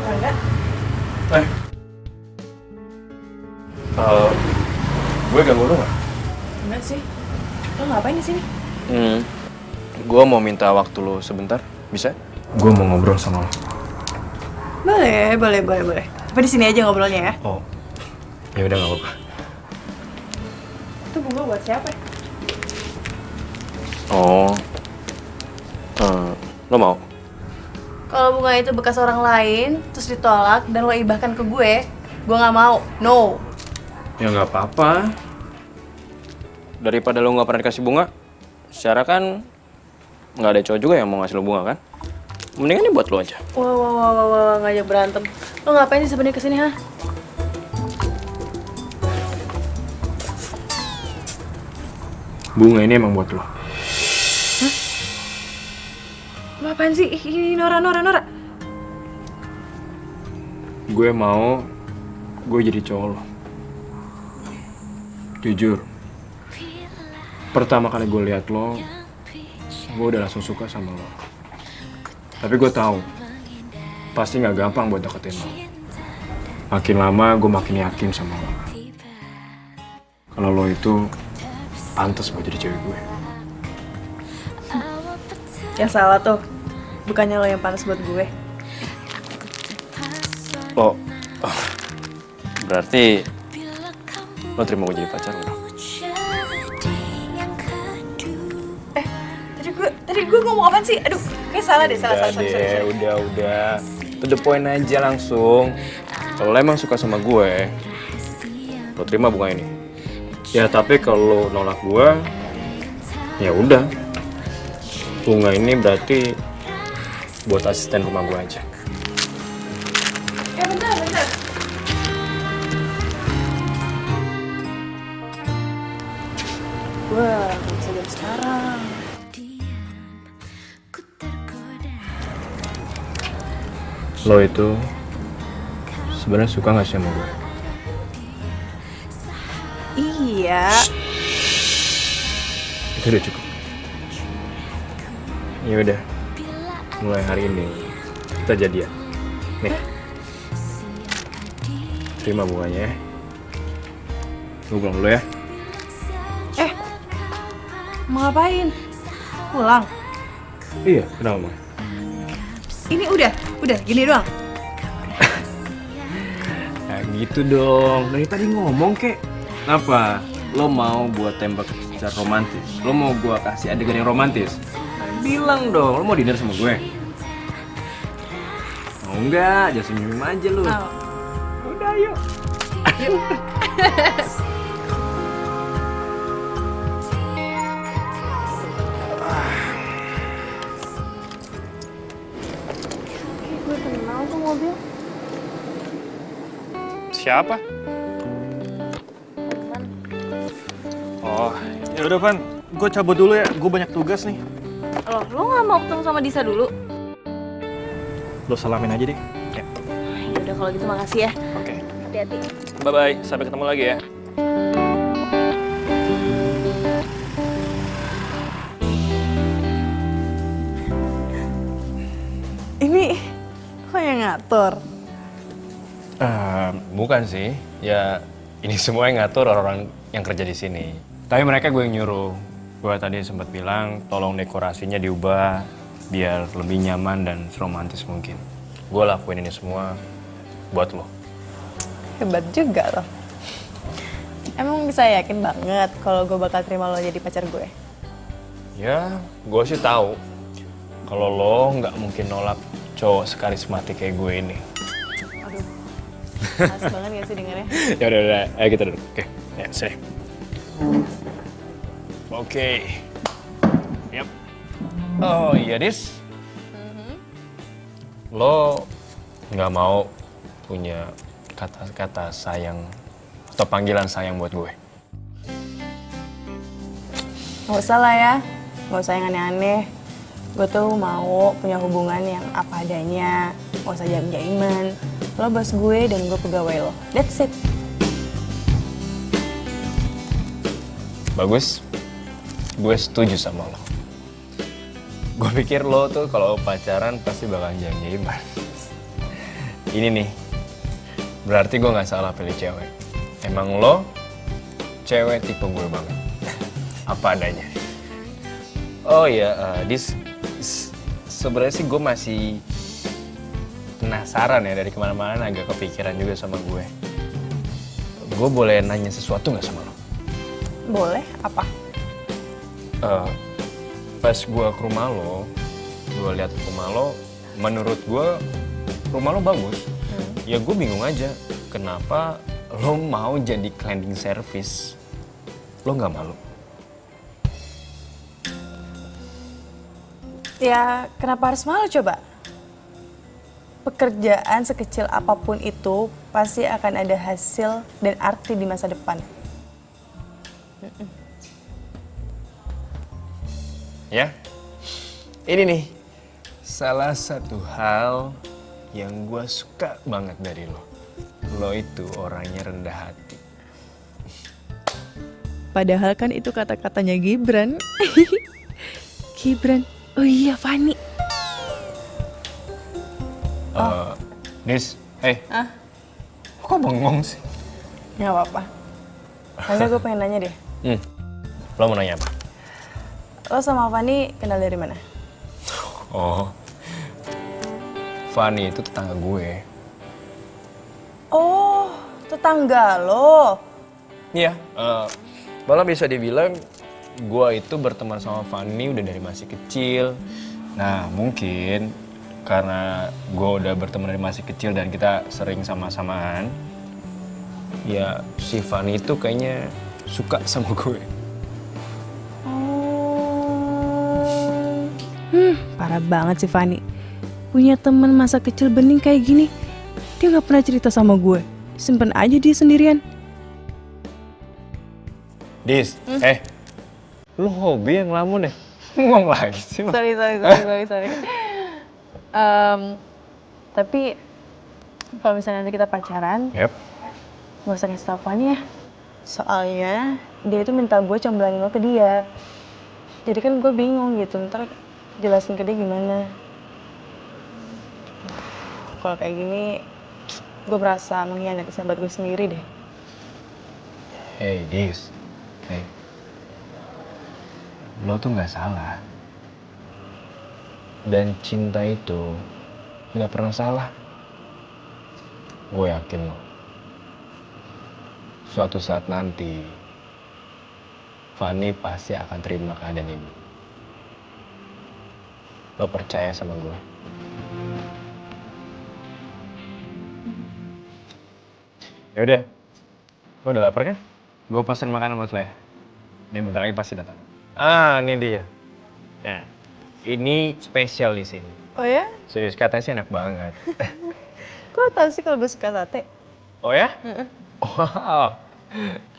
Rangga? Gue ganggu lu nggak? Enggak sih. Lo ngapain di sini? Gue mau minta waktu lo sebentar, bisa? Gue mau ngobrol sama lo. Boleh. Tapi di sini aja ngobrolnya ya. Oh, ya udah nggak apa-apa. Itu bunga buat siapa? Oh, lo mau? Kalau bunga itu bekas orang lain, terus ditolak dan lo ibahkan ke gue nggak mau. No. Ya nggak apa-apa. Daripada lo nggak pernah dikasih bunga, secara kan nggak ada cowok juga yang mau ngasih lo bunga kan? Mendingan ini buat lo aja. Wah, ngajak berantem. Lo ngapain sih sebenarnya kesini, ha? Bunga ini emang buat lo. Hah? Lo apaan sih? Ih, Nora. Gue mau gue jadi cowok lo. Jujur, pertama kali gue lihat lo, gue udah langsung suka sama lo. Tapi gue tahu pasti nggak gampang buat deketin lo. Makin lama gue makin yakin sama lo. Kalau lo itu pantas buat jadi cewek gue. Yang salah tuh, bukannya lo yang pantas buat gue. Oh, berarti lo terima gue jadi pacar lo? Tadi gue ngomong apaan sih? Aduh, kayak salah deh, salah. Udah. To the point aja langsung. Kalau lo emang suka sama gue, lo terima bunga ini. Ya tapi kalau lo nolak gue, ya udah. Bunga ini berarti buat asisten rumah gue aja. Bentar. Gue gak bisa jam sekarang. Lo itu sebenarnya suka nggak sih sama gue? Iya. Itu udah cukup. Ya udah, mulai hari ini kita jadian. Nih, terima bunganya ya. Gue pulang dulu ya. Mau ngapain? Pulang? Iya, kenapa Mang? Ini udah gini doang. Nah gitu dong, dari tadi ngomong kek. Apa? Lo mau buat tembak secara romantis? Lo mau gua kasih adegan yang romantis? Bilang dong, lo mau dinner sama gue? Mau enggak? Jangan senyum aja lo. Oh. Udah yuk. Gue kenal tuh mobil. Siapa? Oh, ya udah Van, gue cabut dulu ya. Gue banyak tugas nih. Lo nggak mau ketemu sama Disa dulu? Lo salamin aja deh. Ya. Ya udah kalau gitu makasih ya. Oke. Hati-hati. Bye-bye, sampai ketemu lagi ya. Ini lo yang ngatur. Bukan sih, ya ini semua yang ngatur orang-orang yang kerja di sini. Tapi mereka gue yang nyuruh Gue tadi sempat bilang tolong dekorasinya diubah biar lebih nyaman dan seromantis mungkin. Gue lakuin ini semua buat lo. Hebat juga loh. Emang bisa yakin banget kalau gue bakal terima lo jadi pacar gue? Ya, gue sih tahu kalau lo nggak mungkin nolak cowok sekarismatik kayak gue ini. Aduh, males banget gak sih dengernya? Ya udah, ayo kita duduk. Oke, ya sini. Oke. Yap. Oh iya, Dis. Lo nggak mau punya kata-kata sayang atau panggilan sayang buat gue? Gak usah lah ya, gak usah yang aneh-aneh. Gue tuh mau punya hubungan yang apa adanya, gak usah jaim-jaiman. Lo bos gue dan gue pegawai lo, that's it. Bagus, gue setuju sama lo. Gue pikir lo tuh kalau pacaran pasti bakalan jaim-jaiman. Ini nih, berarti gue nggak salah pilih cewek. Emang lo cewek tipe gue banget. Apa adanya. Oh iya, Dis, sebenarnya sih gue masih penasaran ya, dari kemana-mana agak kepikiran juga sama gue. Gue boleh nanya sesuatu nggak sama lo? Boleh, apa? Pas gue ke rumah lo, gue lihat rumah lo, menurut gue rumah lo bagus. Ya gue bingung aja, kenapa lo mau jadi cleaning service? Lo nggak malu? Ya, kenapa harus malu coba? Pekerjaan sekecil apapun itu pasti akan ada hasil dan arti di masa depan. Ya, ini nih salah satu hal yang gue suka banget dari lo. Lo itu orangnya rendah hati. Padahal kan itu kata-katanya Gibran. Gibran, oh iya Fani. Nis, kok bengong sih? Gak apa-apa. Karena gue pengen nanya deh. Lo mau nanya apa? Lo sama Fani kenal dari mana? Oh, Fani itu tetangga gue. Oh, tetangga lo. Iya, malah bisa dibilang gue itu berteman sama Fani udah dari masih kecil. Nah, mungkin karena gue udah berteman dari masih kecil dan kita sering sama-samaan, ya si Fani itu kayaknya suka sama gue. Parah banget sih Fani. Punya temen masa kecil bening kayak gini. Dia gak pernah cerita sama gue. Simpen aja dia sendirian. Dis, lu hobi yang ngelamun ya? Ngomong lagi sih. Sorry. Tapi kalau misalnya nanti kita pacaran, Yep. gak usah kasih tau Fani ya. Soalnya dia itu minta gue comblanin lo ke dia. Jadi kan gue bingung gitu, ntar jelasin ke dia gimana. Kalau kayak gini, gue merasa mengkhianati sahabat gue sendiri deh. Hey, Dis. Hey. Lo tuh nggak salah. Dan cinta itu nggak pernah salah. Gue yakin lo. Suatu saat nanti, Fani pasti akan terima keadaan ini. Lo percaya sama gue? Ya udah, lo udah lapar kan? Gue pesen makanan buat lo ya. Ini bentar lagi pasti datang. Ah, ini dia. Nah, ini spesial di sini. Oh ya? Serius, katanya sih enak banget. Kok tau sih kalau gue suka sate? Oh ya? Wow,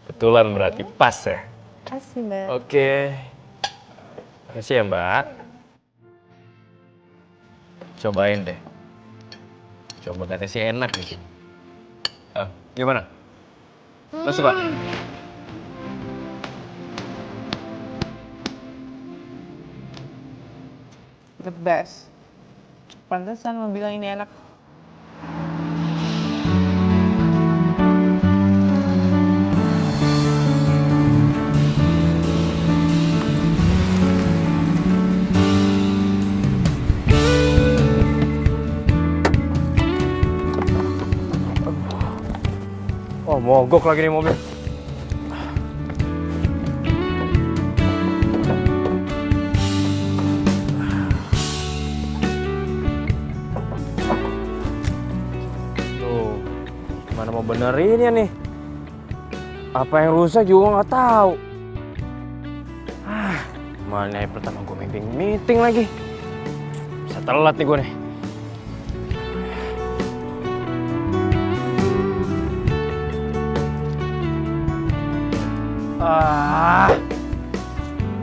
betulan berarti pas ya. Kasih mbak. Oke. Makasih ya mbak. Cobain deh. Coba katanya sih enak nih. Gimana? Lo suka? The best. Pantesan lo bilang ini enak. Mogok lagi nih mobil. Tuh, gimana mau benerinnya nih? Apa yang rusak juga nggak tahu. Mana yang pertama gue meeting lagi. Bisa telat nih gue nih.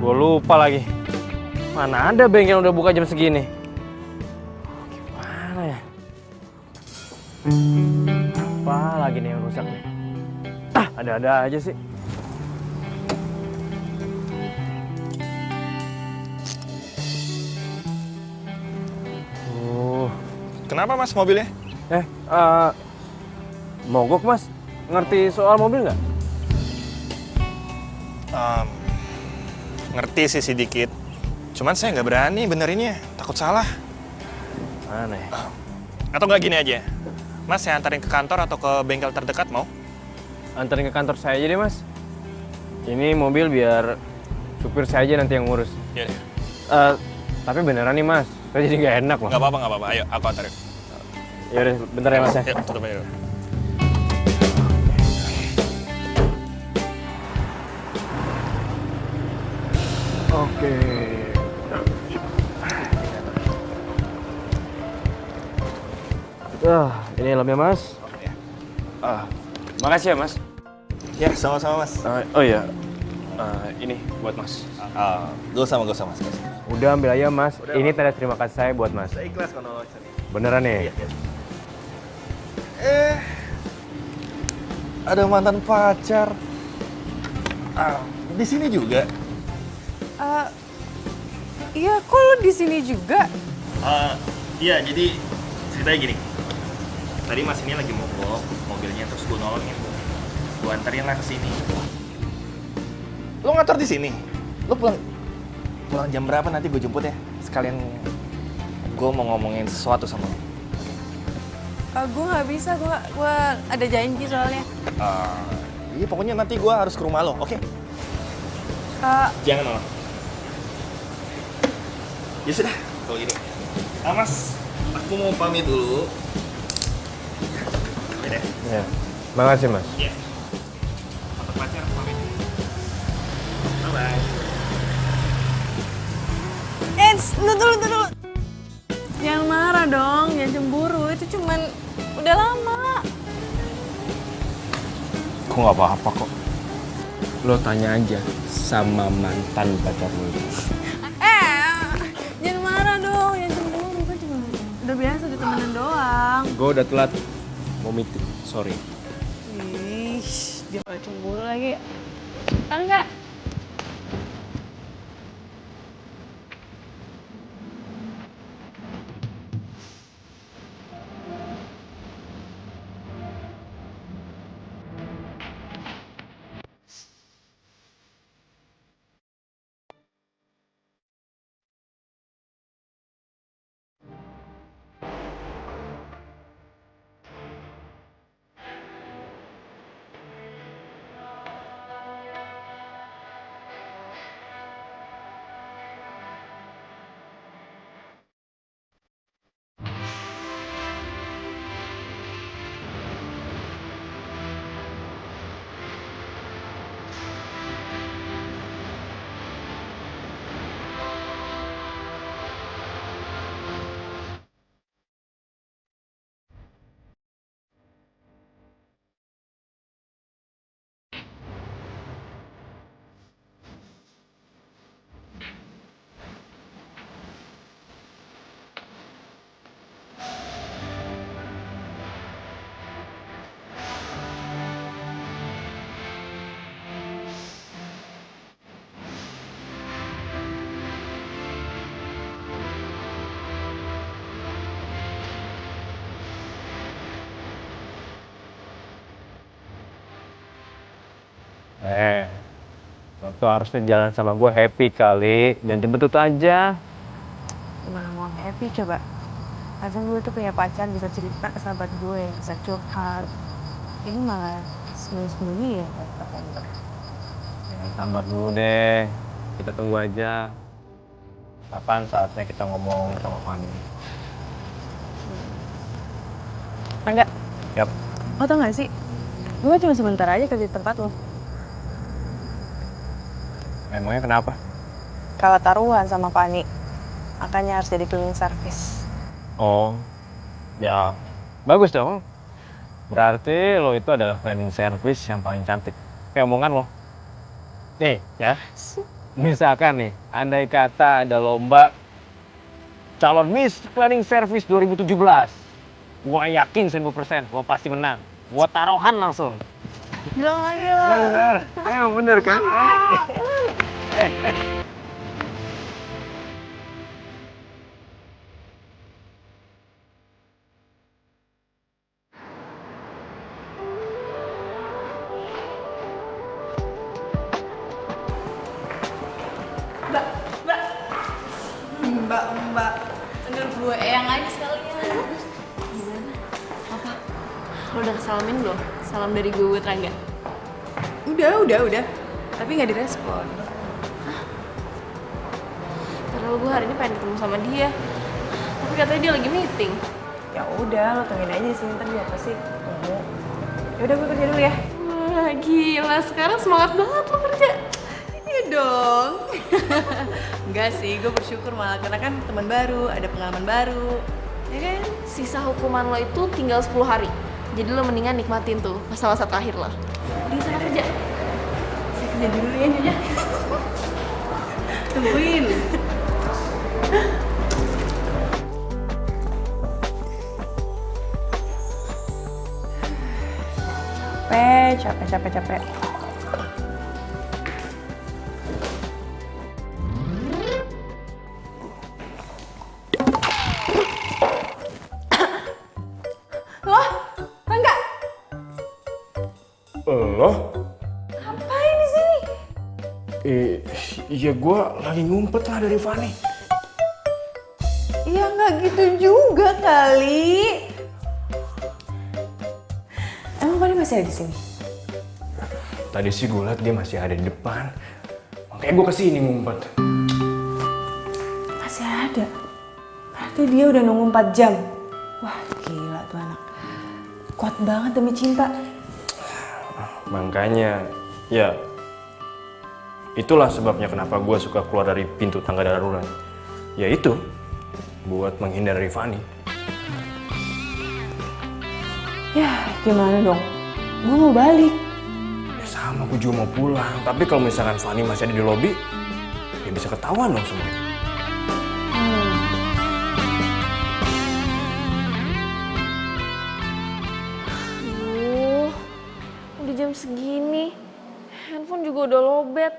Gue lupa lagi. Mana ada bengkel udah buka jam segini? Gimana ya? Apa lagi nih yang rusak nih? Ada-ada aja sih. Kenapa mas mobilnya? Mogok mas. Ngerti soal mobil nggak? Ngerti sih sedikit. Cuman saya nggak berani benerinnya, takut salah. Mana ya? Atau nggak gini aja, mas saya antarin ke kantor atau ke bengkel terdekat mau? Anterin ke kantor saya aja deh mas. Ini mobil biar supir saya aja nanti yang ngurus. Iya deh. Tapi beneran nih mas, saya jadi nggak enak loh. Nggak apa-apa. Ayo, aku antarin. Yaudah, bentar ya mas ya. Yuk, tutup aja dulu. Oke. Ini helmnya mas. Makasih ya mas. Ya, sama-sama mas. Oh iya, ini buat mas. Gak usah mas. Udah ambil aja mas. Ini tanda terima kasih saya buat mas. Saya ikhlas kalau Beneran nih? Ada mantan pacar. Di sini juga. Iya, kok lu di sini juga? Iya, jadi ceritanya gini. Tadi mas ini lagi mogok mobilnya, terus gue nolongin. Gue anterin lah ke sini. Lo ngantor di sini? Lo pulang jam berapa nanti gue jemput ya? Sekalian gue mau ngomongin sesuatu sama lo. Gue nggak bisa, gue ada janji soalnya. Iya, pokoknya nanti gue harus ke rumah lo, oke? Jangan nolak. Ya sudah, kalau gini. Mas, aku mau pamit dulu. Iya. Makasih mas. Iya. Mantan pacar, pamit. Bye-bye. Dulu. Jangan marah dong, jangan cemburu. Itu cuman udah lama. Kok nggak apa-apa kok. Lo tanya aja sama mantan pacar lo. Jangan marah dong, jangan cemburu. Kan cuma udah biasa ditemenin doang. Gue udah telat mau meeting, sorry. Ih, dia malah cemburu lagi. Enggak. Lo tuh harusnya jalan sama gue happy kali, jangan jemput aja. Gimana mau happy coba? Kadang gue tuh punya pacar bisa cerita ke sahabat gue, bisa curhat. Ini malah Sembunyi ya. Ya, sabar dulu deh. Kita tunggu aja. Kapan saatnya kita ngomong sama Fanny? Enggak. Yap. Lo tau gak sih? Gue cuma sebentar aja kerja di tempat lo. Emangnya kenapa? Kalau taruhan sama Fanny, makanya harus jadi cleaning service. Oh, ya bagus dong. Berarti lo itu adalah cleaning service yang paling cantik. Kayak omongan lo. Nih ya, misalkan nih, andai kata ada lomba calon Miss Cleaning Service 2017. Gua yakin 1000% gua pasti menang. Gua taruhan langsung. Bilang aja. Bener, emang bener kan? Mbak, bener gue eyang aja sekalian. Lo udah kesalamin belum? Salam dari gue buat Rangga. Udah. Tapi nggak direspon. Padahal gue hari ini pengen ketemu sama dia. Tapi katanya dia lagi meeting. Ya udah, lo tungguin aja sih, ntar dia pasti tunggu. Ya udah gue kerja dulu ya. Wah, gila. Sekarang semangat banget lo kerja. Iya dong. Enggak sih, gue bersyukur malah karena kan teman baru, ada pengalaman baru. Ya kan? Sisa hukuman lo itu tinggal 10 hari. Jadi lo mendingan nikmatin tuh masa-masa terakhir lo. Di sana kerja. Saya kerja dulu ya Nyonya. Tungguin. Capek. Loh, Rangga, Lo? ngapain di sini? Iya gue lagi ngumpet lah dari Fanny. Ya nggak gitu juga kali. Emang Fanny masih ada di sini? Tadi sih gue liat dia masih ada di depan. Makanya gue kesini ngumpet. Masih ada. Berarti dia udah nunggu 4 jam. Wah, gila tuh anak. Kuat banget demi cinta. Makanya, ya itulah sebabnya kenapa gue suka keluar dari pintu tangga darurat. Yaitu buat menghindar dari Fanny. Ya, gimana dong? Gue mau balik. Ya sama, gue juga mau pulang. Tapi kalau misalkan Fanny masih ada di lobi, ya bisa ketahuan dong semuanya. Udah jam segini, handphone juga udah lobet.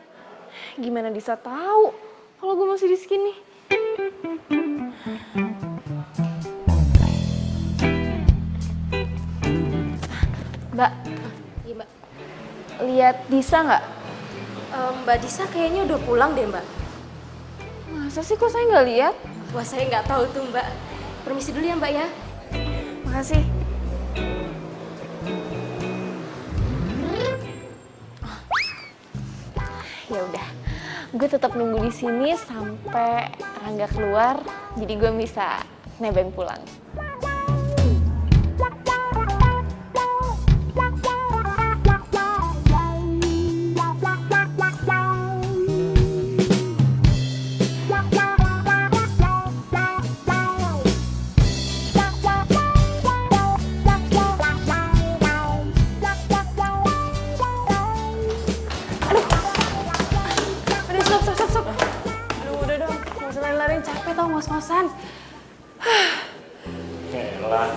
Gimana bisa tahu kalau gue masih di sini? Mbak, Iya mbak. lihat Disa nggak? Mbak Disa kayaknya udah pulang deh mbak. Masa sih kok saya nggak lihat? Wah saya nggak tahu tuh mbak. Permisi dulu ya mbak ya. Makasih. Ya udah, gue tetap nunggu di sini sampai Rangga keluar, jadi gue bisa nebeng pulang. Stop. Aduh, udah dong. Nggak usah lari-lari, capek tau ngos-ngosan. Elah,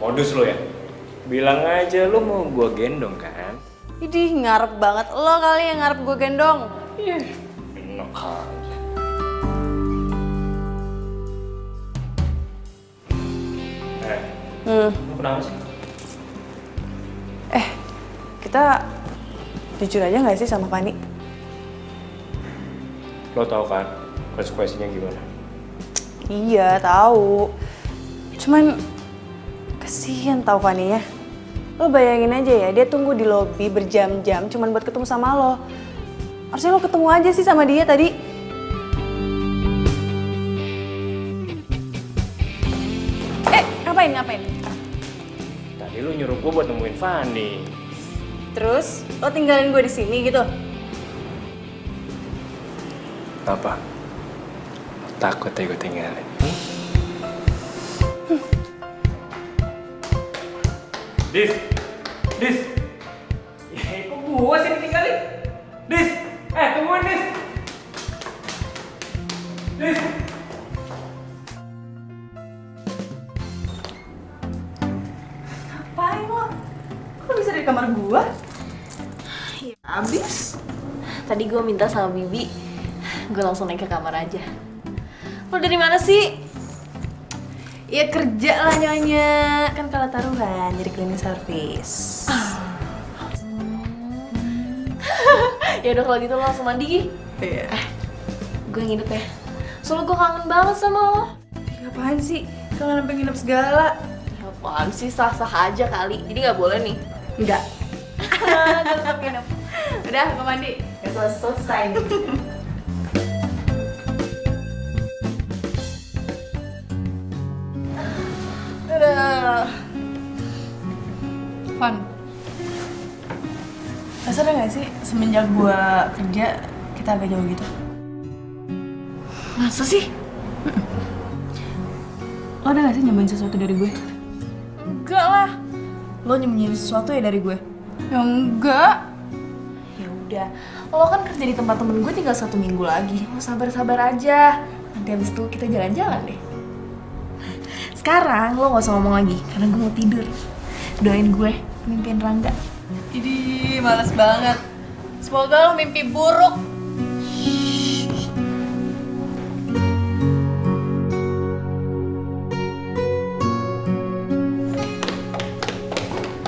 modus lo ya? Bilang aja lo mau gue gendong kan? Idih, ngarep banget lo kali yang ngarep gue gendong. Enak aja. Lo kenapa sih? Kita jujur aja nggak sih sama Fanny? Lo tau kan konsekuensinya gimana? Iya, tahu. Cuman kasihan tau Fanny ya. Lo bayangin aja ya, dia tunggu di lobi berjam-jam cuman buat ketemu sama lo. Harusnya lo ketemu aja sih sama dia tadi. Ngapain? Tadi lu nyuruh gue buat nemuin Fanny. Terus lo tinggalin gue di sini gitu? Apa? Takut ya gue tinggalin? Dis! Ya, kok gue sih ditinggalin? Dis! Tungguin, Dis! Dis! Ngapain lo? Kok bisa di kamar gue? Ya abis. Tadi gue minta sama Bibi, gue langsung naik ke kamar aja. Lo dari mana sih? Ya kerja lah nyonya, kan kalah taruhan jadi cleaning service. Ya udah kalau gitu lo langsung mandi. Iya. Gue nginep ya. Soalnya gue kangen banget sama lo. Ngapain sih? Kangen sampai nginep segala. Ya apaan sih, sah-sah aja kali. Jadi gak boleh nih. Enggak. Tetap nginep. Udah, gue mandi. Gak selesai. Udah. Fun. Lo sadar gak sih semenjak gue kerja kita agak jauh gitu? Masa sih? Lo ada gak sih nyembunyiin sesuatu dari gue? Enggak lah. Lo nyembunyiin sesuatu ya dari gue? Ya enggak. Ya udah, lo kan kerja di tempat temen gue tinggal 1 minggu lagi. Lo sabar-sabar aja. Nanti habis itu kita jalan-jalan deh. Sekarang lo gak usah ngomong lagi, karena gue mau tidur. Doain gue, mimpiin Rangga. Idih, males banget. Semoga lo mimpi buruk.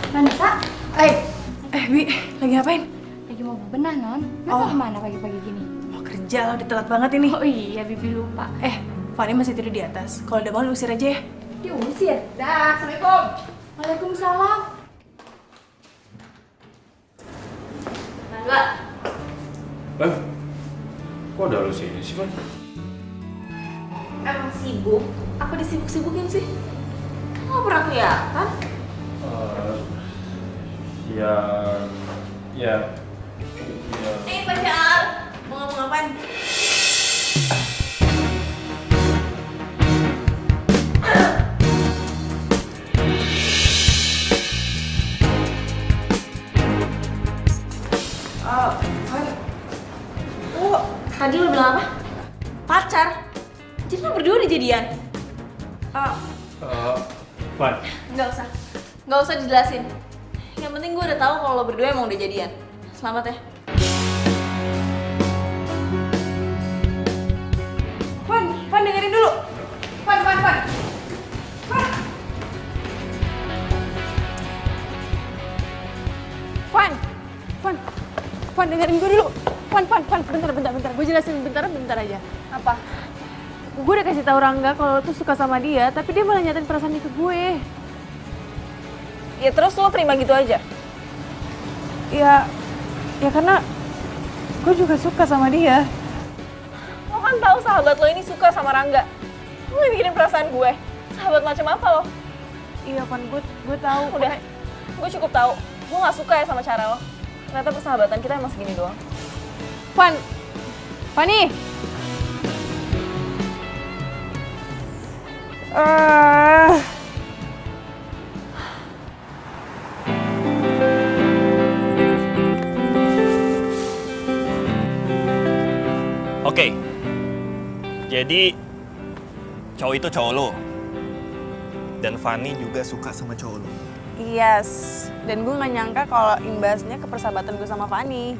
Vanessa, Bi, lagi ngapain? lagi mau bebenah non? Lo kemana pagi-pagi gini? Mau kerja lo, udah telat banget ini. Oh iya, Bibi lupa. Fanny masih tidur di atas. Kalau udah bangun usir aja ya. Diusir? Dah, Assalamualaikum. Waalaikumsalam. Rangga, Kok ada lu sini sih, Fan? emang sibuk? Apa disibuk-sibukin sih? Lo gak pernah kelihatan? Ya. Pacar. Mau ngomong apaan? Tadi lo bilang apa? Pacar? Jadi lo berdua udah jadian? Fan. Nggak usah dijelasin. Yang penting gue udah tahu kalau lo berdua emang udah jadian. Selamat ya. Fan dengerin dulu. Fan. Fan dengerin gue dulu. Bentar. Gue jelasin bentar aja. Apa? Gue udah kasih tahu Rangga kalau lo tuh suka sama dia, tapi dia malah nyatain perasaan itu ke gue. Ya terus lo terima gitu aja? Ya karena gue juga suka sama dia. Lo kan tahu sahabat lo ini suka sama Rangga. Lo yang mikirin perasaan gue. Sahabat macam apa lo? Iya Fan, gue tahu. Udah, gue cukup tahu. Gue nggak suka ya sama cara lo. Ternyata persahabatan kita emang segini doang. Fanny. Oke. Jadi cowok itu cowok lo. Dan Fanny juga suka sama cowok lo. Yes, dan gue gak nyangka kalau imbasnya ke persahabatan gue sama Fanny.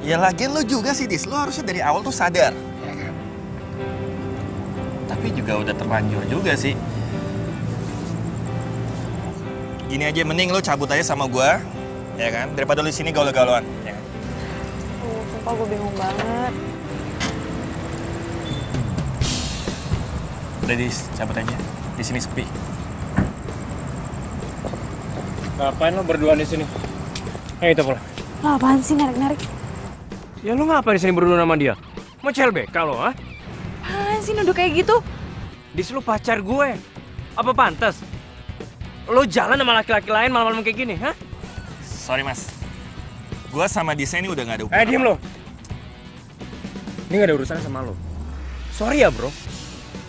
Ya lagian lo juga sih, Dis. Lo harusnya dari awal tuh sadar. Ya kan? Tapi juga udah terlanjur juga sih. Gini aja, mending lo cabut aja sama gue. Ya kan? Daripada lo di sini gaul-gaulan. Ya kan? Sumpah gue bingung banget. Udah, Dis. Cabut aja. Di sini sepi. Ngapain lo berdua di sini? Ayo kita pulang. Lo apaan sih narik-narik? Ya lo ngapain di sini berdua sama dia? Mau CLBK lo, ha? Apaan sih nuduh kayak gitu? Dis, lo pacar gue. Apa pantas? Lo jalan sama laki-laki lain malam-malam kayak gini, ha? Sorry mas, gue sama Disa ini udah gak ada hubungan. Diem lo. Ini gak ada urusan sama lo. Sorry ya bro.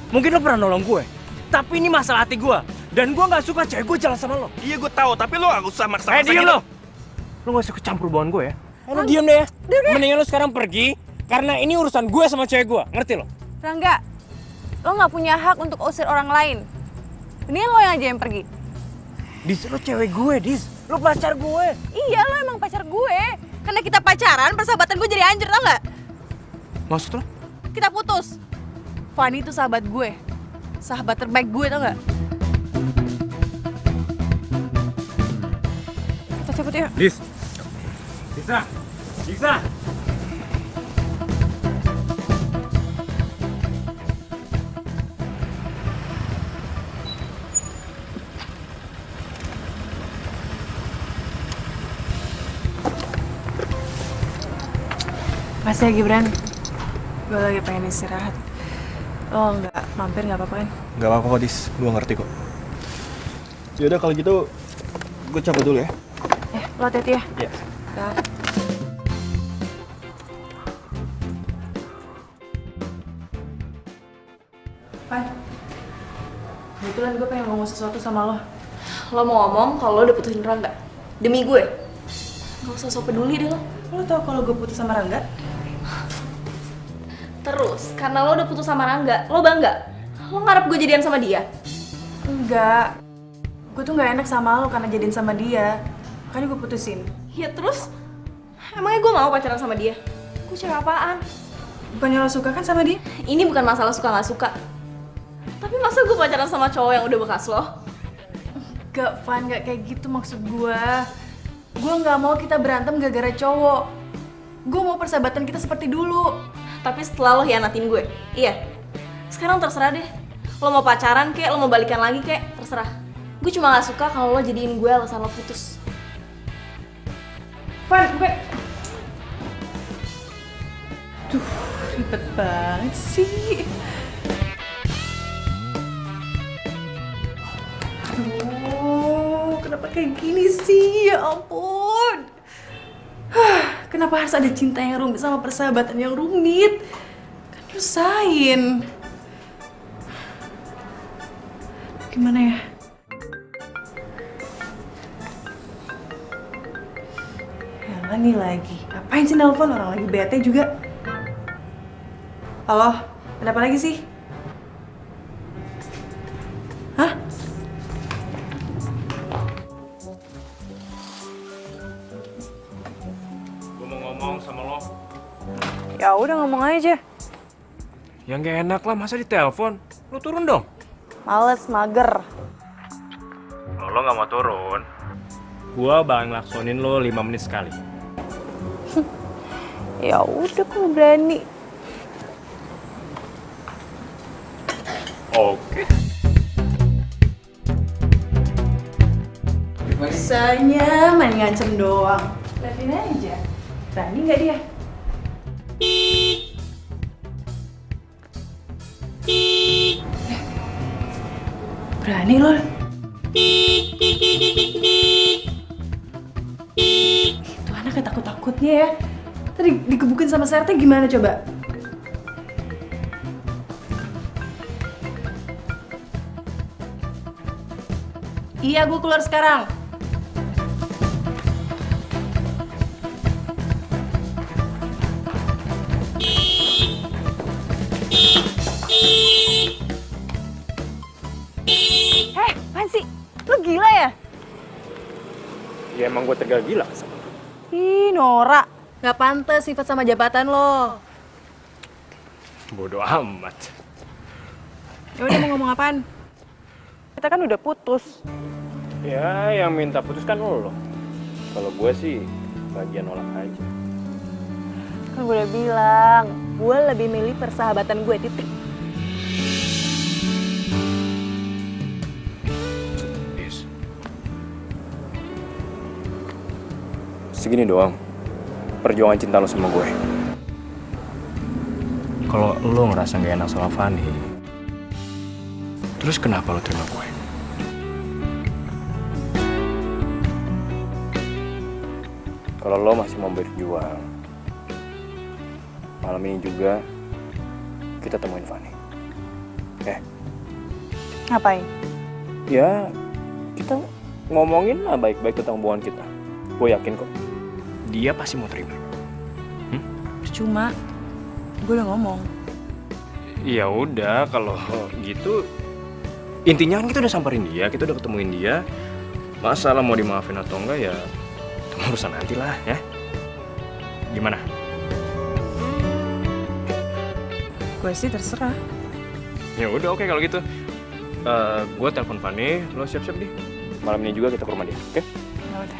Mungkin lo pernah nolong gue. Tapi ini masalah hati gue. Dan gue gak suka cewek gue jalan sama lo. Iya gue tahu, tapi lo gak usah maksa-maksa Diem gitu. lo. Lo gak usah kecampur hubungan gue ya. Lo diem deh ya. Mendingan lo sekarang pergi. Karena ini urusan gue sama cewek gue. Ngerti lo? Rangga, lo nggak punya hak untuk usir orang lain. Mendingan lo yang aja yang pergi. Dis, lo cewek gue, Dis. Lo pacar gue. Iya, lo emang pacar gue. Karena kita pacaran, persahabatan gue jadi hancur, tau nggak? Maksud lo? Kita putus. Fanny itu sahabat gue. Sahabat terbaik gue, tau nggak? Kita cabut yuk. Dis. Bisa. Bisa. Makasih ya Gibran. Gue lagi pengen istirahat. Lo nggak mampir nggak apa-apa kan? Gak apa-apa kok, Dis. Gue ngerti kok. Yaudah kalau gitu, gue cabut dulu ya. Lo hati-hati ya. Iya. Dah. Pan, kebetulan gue pengen ngomong sesuatu sama lo. Lo mau ngomong kalau lo udah putusin Rangga? Demi gue? Gak usah sok peduli deh lo. Lo tau kalau gue putus sama Rangga? Terus, karena lo udah putus sama Rangga, lo bangga? Lo ngarep gue jadian sama dia? Enggak. Gue tuh nggak enak sama lo karena jadian sama dia. Makanya gue putusin. Ya terus? Emangnya gue mau pacaran sama dia? Gue cewek apaan? Bukannya lo suka kan sama dia? Ini bukan masalah suka gak suka. Tapi masa gue pacaran sama cowok yang udah bekas lo? Gak, Van, gak kayak gitu maksud gue. Gue nggak mau kita berantem gara-gara cowok. Gue mau persahabatan kita seperti dulu. Tapi setelah lo hianatin gue, iya. Sekarang terserah deh. Lo mau pacaran kek, lo mau balikan lagi kek, terserah. Gue cuma gak suka kalau lo jadiin gue alasan lo putus. Van, gue... Duh, ribet banget sih. Aduh, kenapa kayak gini sih? Ya ampun. Kenapa harus ada cinta yang rumit sama persahabatan yang rumit? Kan nyusahin. Gimana ya? Yalah nih lagi. Ngapain sih nelpon, orang lagi bete juga? Halo, ada apa lagi sih? Hah? Gue mau ngomong sama lo. Ya udah ngomong aja. Yang gak enak lah, masa ditelepon? Lo turun dong. Males, mager. Kalau lo gak mau turun, gue bakal ngelaksonin lo 5 menit sekali. Ya udah kalau berani. Oke. Bisanya main ngancem doang. Liatin aja. Berani nggak dia? Berani loh. Itu anak takut-takutnya ya. Tadi digebukin sama Serte gimana coba? Iya, gue keluar sekarang. Apaan sih? Lu gila ya? Ya emang gue tegal gila sama lo. Ih, Nora. Gak pantas sifat sama jabatan lo. Bodoh amat. Ya udah mau ngomong apaan? Kita kan udah putus. Ya, yang minta putus kan lo. Kalau gue sih bagian nolak aja. Kan gue udah bilang, gue lebih milih persahabatan gue, titik. segini doang perjuangan cinta lo sama gue. Kalau lo ngerasa gak enak sama Fanny, terus kenapa lo terima gue? Kalau lo masih mau berjuang, malam ini juga kita temuin Fanny. Ngapain? Ya, kita ngomongin lah baik-baik tentang hubungan kita. Gue yakin kok, dia pasti mau terima. Cuma, gue udah ngomong. Ya udah, kalau gitu intinya kan kita udah samperin dia, kita udah ketemuin dia. Masalah mau dimaafin atau enggak ya itu urusan nanti lah ya. Gimana? Gue sih terserah. Ya udah oke kalau gitu. Gue telepon Fanny, lo siap-siap deh. Malam ini juga kita ke rumah dia, oke? Ya udah.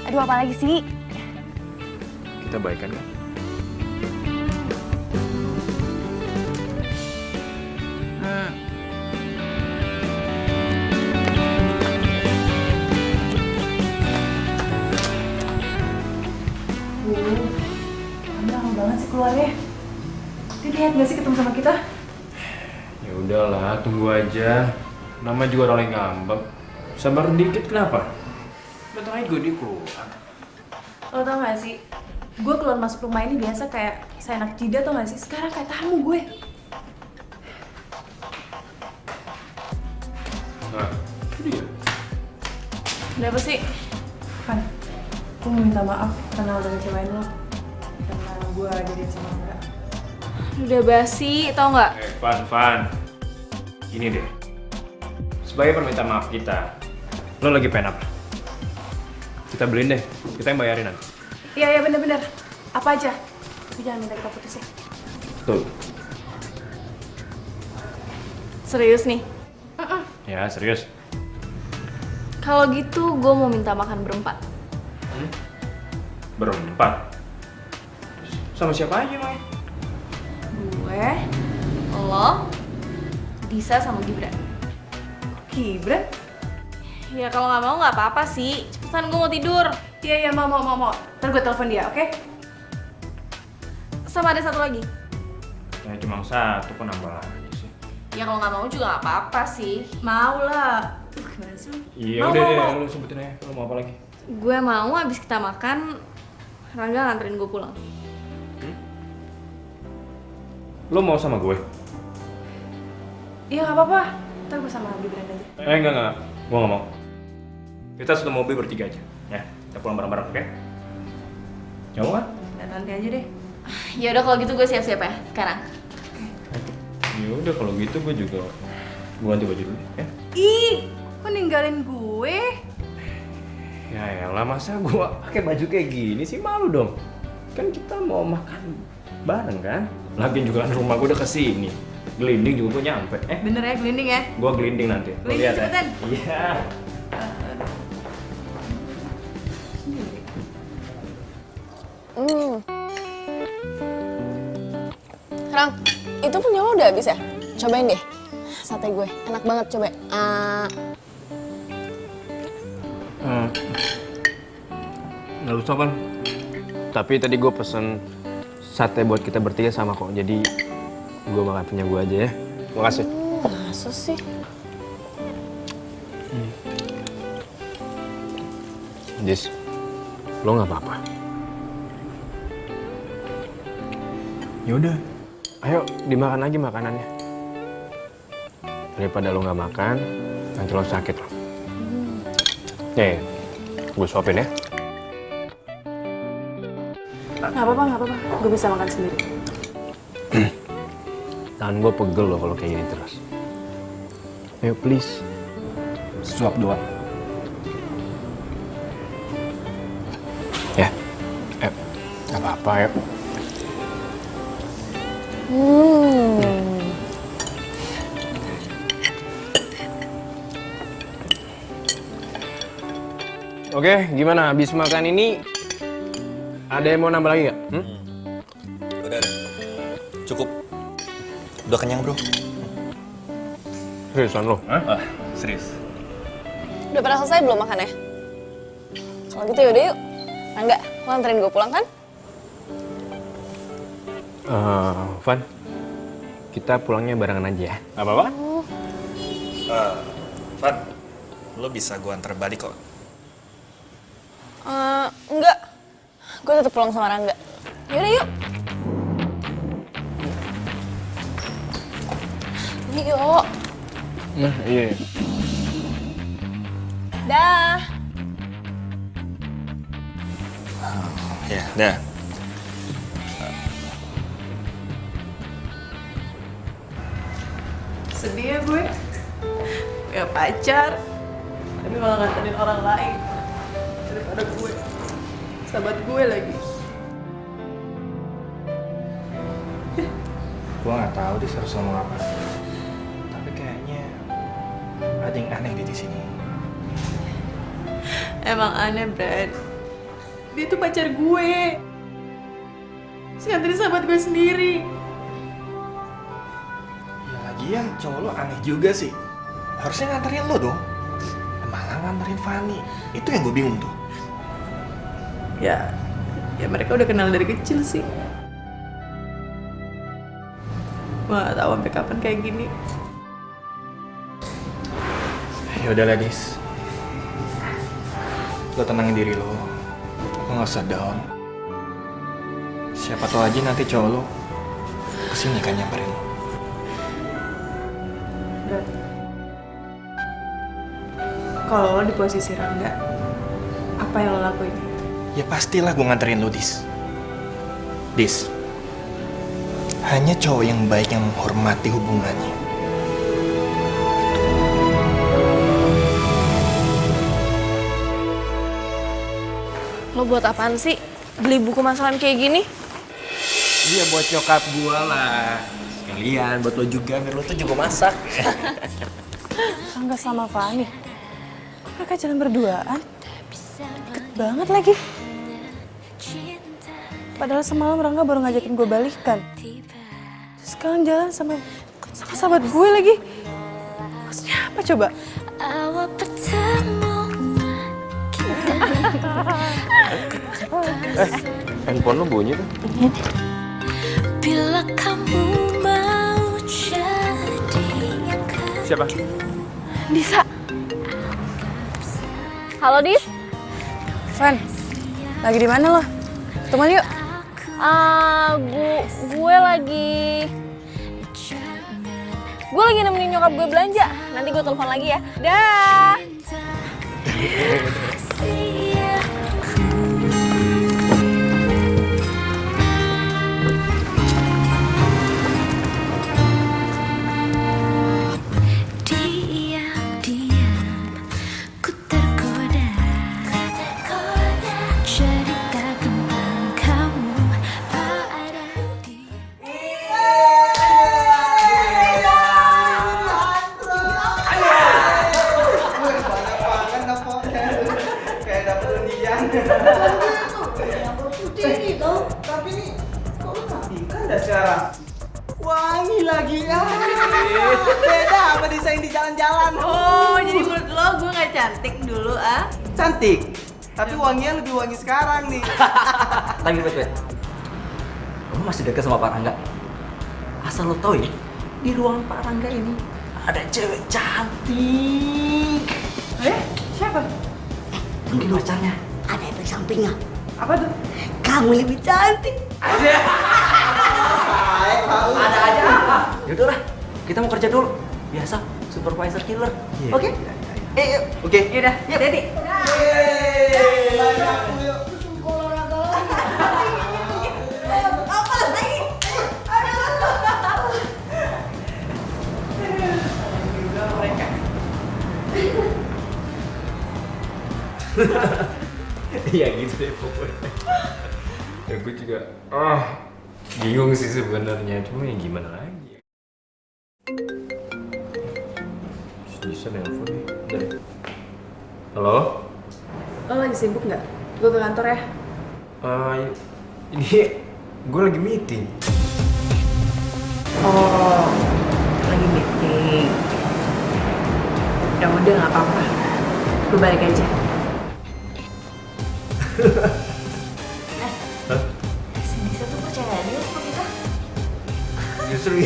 Aduh, apa lagi sih? Kita baikan kan? Kamu lama banget sih keluarnya. Dia niat gak sih ketemu sama kita? Ya udahlah, tunggu aja. Nama juga orang yang ngambek. Sabar dikit kenapa? Bentar aja gue keluar. Lo tau gak sih? Gue keluar masuk rumah ini biasa kayak seenak jidat tau gak sih? Sekarang kayak tamu gue. Nah, itu dia. Udah apa sih? Van, gue mau minta maaf karena udah ngecewain lo. Karena gue jadian sama Mbak. Udah basi, tau nggak? Van. Gini deh. Sebagai permintaan maaf kita, lo lagi pengen apa? Kita beliin deh, kita yang bayarin nanti. Iya bener-bener. Apa aja? Tapi jangan minta kita putus ya. Tuh. Serius nih? Ya, serius. Kalau gitu gue mau minta makan berempat. Berempat? Sama siapa aja, Mai? Gue, lo, Disa sama Gibran. Gibran? Ya kalau nggak mau nggak apa-apa sih. Cepetan gue mau tidur. Iya mau. Ntar gue telepon dia, oke? Sama ada satu lagi. Ya cuma satu, kok nambah lagi sih? Ya kalau nggak mau juga nggak apa-apa sih. Mau lah. Gimana sih? Iya udah deh, lo sebutin aja. Lo mau apa lagi? Gue mau abis kita makan, Rangga nganterin gue pulang. Lo mau sama gue? Iya nggak apa-apa. Ntar gue sama Gibran aja. Enggak. Gue nggak mau. Kita satu mobil bertiga aja, ya. Kita pulang bareng-bareng, oke? Jauh kan? Nanti aja deh. Ya udah kalau gitu gue siap-siap ya sekarang. Ya udah kalau gitu gue juga ganti baju dulu, ya. Ih, kok ninggalin gue? Ya elah, masa gue pakai baju kayak gini sih, malu dong. Kan kita mau makan bareng kan? Lagian juga kan rumah gue udah kesini. Gelinding juga gue nyampe. Bener ya, gelinding ya? Gue gelinding nanti. Lo Gelinding, lihat cepetan. ya. Iya. Rang, itu punya lo udah habis ya? Cobain deh. Sate gue, enak banget, coba. Nggak usah kan. Tapi tadi gue pesen sate buat kita bertiga sama kok. Jadi gue makan punya gue aja ya. Makasih. Masa sih? Jis, lo nggak apa-apa. Yaudah, ayo dimakan lagi makanannya. Daripada lo nggak makan, nanti lo sakit lo. Nih, gue suapin ya. Nggak apa-apa. Gue bisa makan sendiri. Tangan gue pegel lo kalau kayak gini terus. Ayo please, suap doang. Ya, nggak apa-apa ya. Oke, gimana? Habis makan ini, ada yang mau nambah lagi nggak? Udah. Cukup. Udah kenyang, bro. Seriusan lo? Serius. Udah pada selesai belum makannya? Kalau gitu yaudah yuk. Enggak, lo anterin gue pulang kan? Van, kita pulangnya barengan aja ya. Gak apa-apa? Van, lo bisa gue antar balik kok. Enggak. Gue tetap pulang sama Rangga. Yaudah yuk. Yuk. Nah, iya. Dah. Ya, dah. Sedih ya gue. Punya pacar. Tapi malah nganterin orang lain. Daripada gue. Sahabat gue lagi. Gue nggak tahu dia harus ngomong apa. Tapi kayaknya ada yang aneh di sini. Emang aneh, Brad. Dia tuh pacar gue. Terus nganterin sahabat gue sendiri. Ya lagian cowok lo aneh juga sih. Harusnya nganterin lo dong. Malah nganterin Fanny. Itu yang gue bingung tuh. Ya mereka udah kenal dari kecil sih. Gue gak tahu sampai kapan kayak gini. Ya udah lah, Dis. Lo tenangin diri lo. Lo nggak usah down. Siapa tahu aja nanti cowok lo kesini kan nyamperin lo. Brad, kalau lo di posisi Rangga, apa yang lo lakuin? Ya pastilah gue nganterin lo, Dis. Dis, hanya cowok yang baik yang menghormati hubungannya. Lo buat apaan sih? Beli buku masakan kayak gini? Iya, buat nyokap gue lah. Sekalian buat lo juga, biar lo tuh juga masak. Rangga sama Fanny. Kok mereka jalan berduaan? Deket banget lagi. Padahal semalam Rangga baru ngajakin gue balikan. Terus sekarang jalan sama sahabat gue lagi. Maksudnya apa coba? Handphone lo bunyi tuh. Bila kamu mau jadi Siapa? Disa. Halo, Dis. Van, lagi di mana lo? Ketemuan yuk. Gue lagi nemenin nyokap gue belanja. Nanti gue telepon lagi ya. Dah. diam-diam ku tergoda cerita tentang kamu pada Tapi nih, kok lu matikan dah sekarang? Wangi lagi ya. Beda sama desain di jalan-jalan. Oh, jadi menurut lo gue gak cantik dulu ah? Cantik. Tapi wanginya lebih wangi sekarang nih. Tapi wait. Kamu masih dekat sama Pak Rangga? Asal lo tau ya, di ruangan Pak Rangga ini ada cewek cantik. Siapa? Mungkin pacarnya. Ada efek sampingnya. Apa tuh? Kamu lebih cantik. Ada aja. Yaudah lah, kita mau kerja dulu. Biasa, supervisor killer. Oke? Oke. Yaudah, yuk Dedi. Iya gitu deh pokoknya. Ya gue juga bingung sih sebenarnya, cuma ya gimana lagi. Bisa nelfon nih. Dari. Halo? Lo lagi sibuk nggak? Gue ke kantor ya. Ini gue lagi meeting. Oh, lagi meeting. Ya udah nggak apa-apa. Gue balik aja.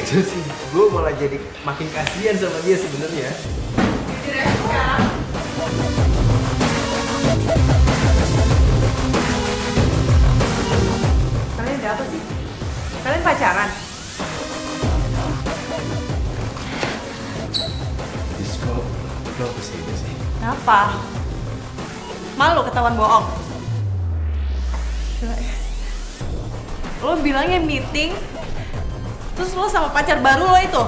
gitu sih. Gue malah jadi makin kasihan sama dia sebenarnya. Kalian ada apa sih? Kalian pacaran? Disko, lo kesini sih. Kenapa? Malu ketahuan bohong? Gila ya. Lo bilangnya meeting, terus lo sama pacar baru lo itu?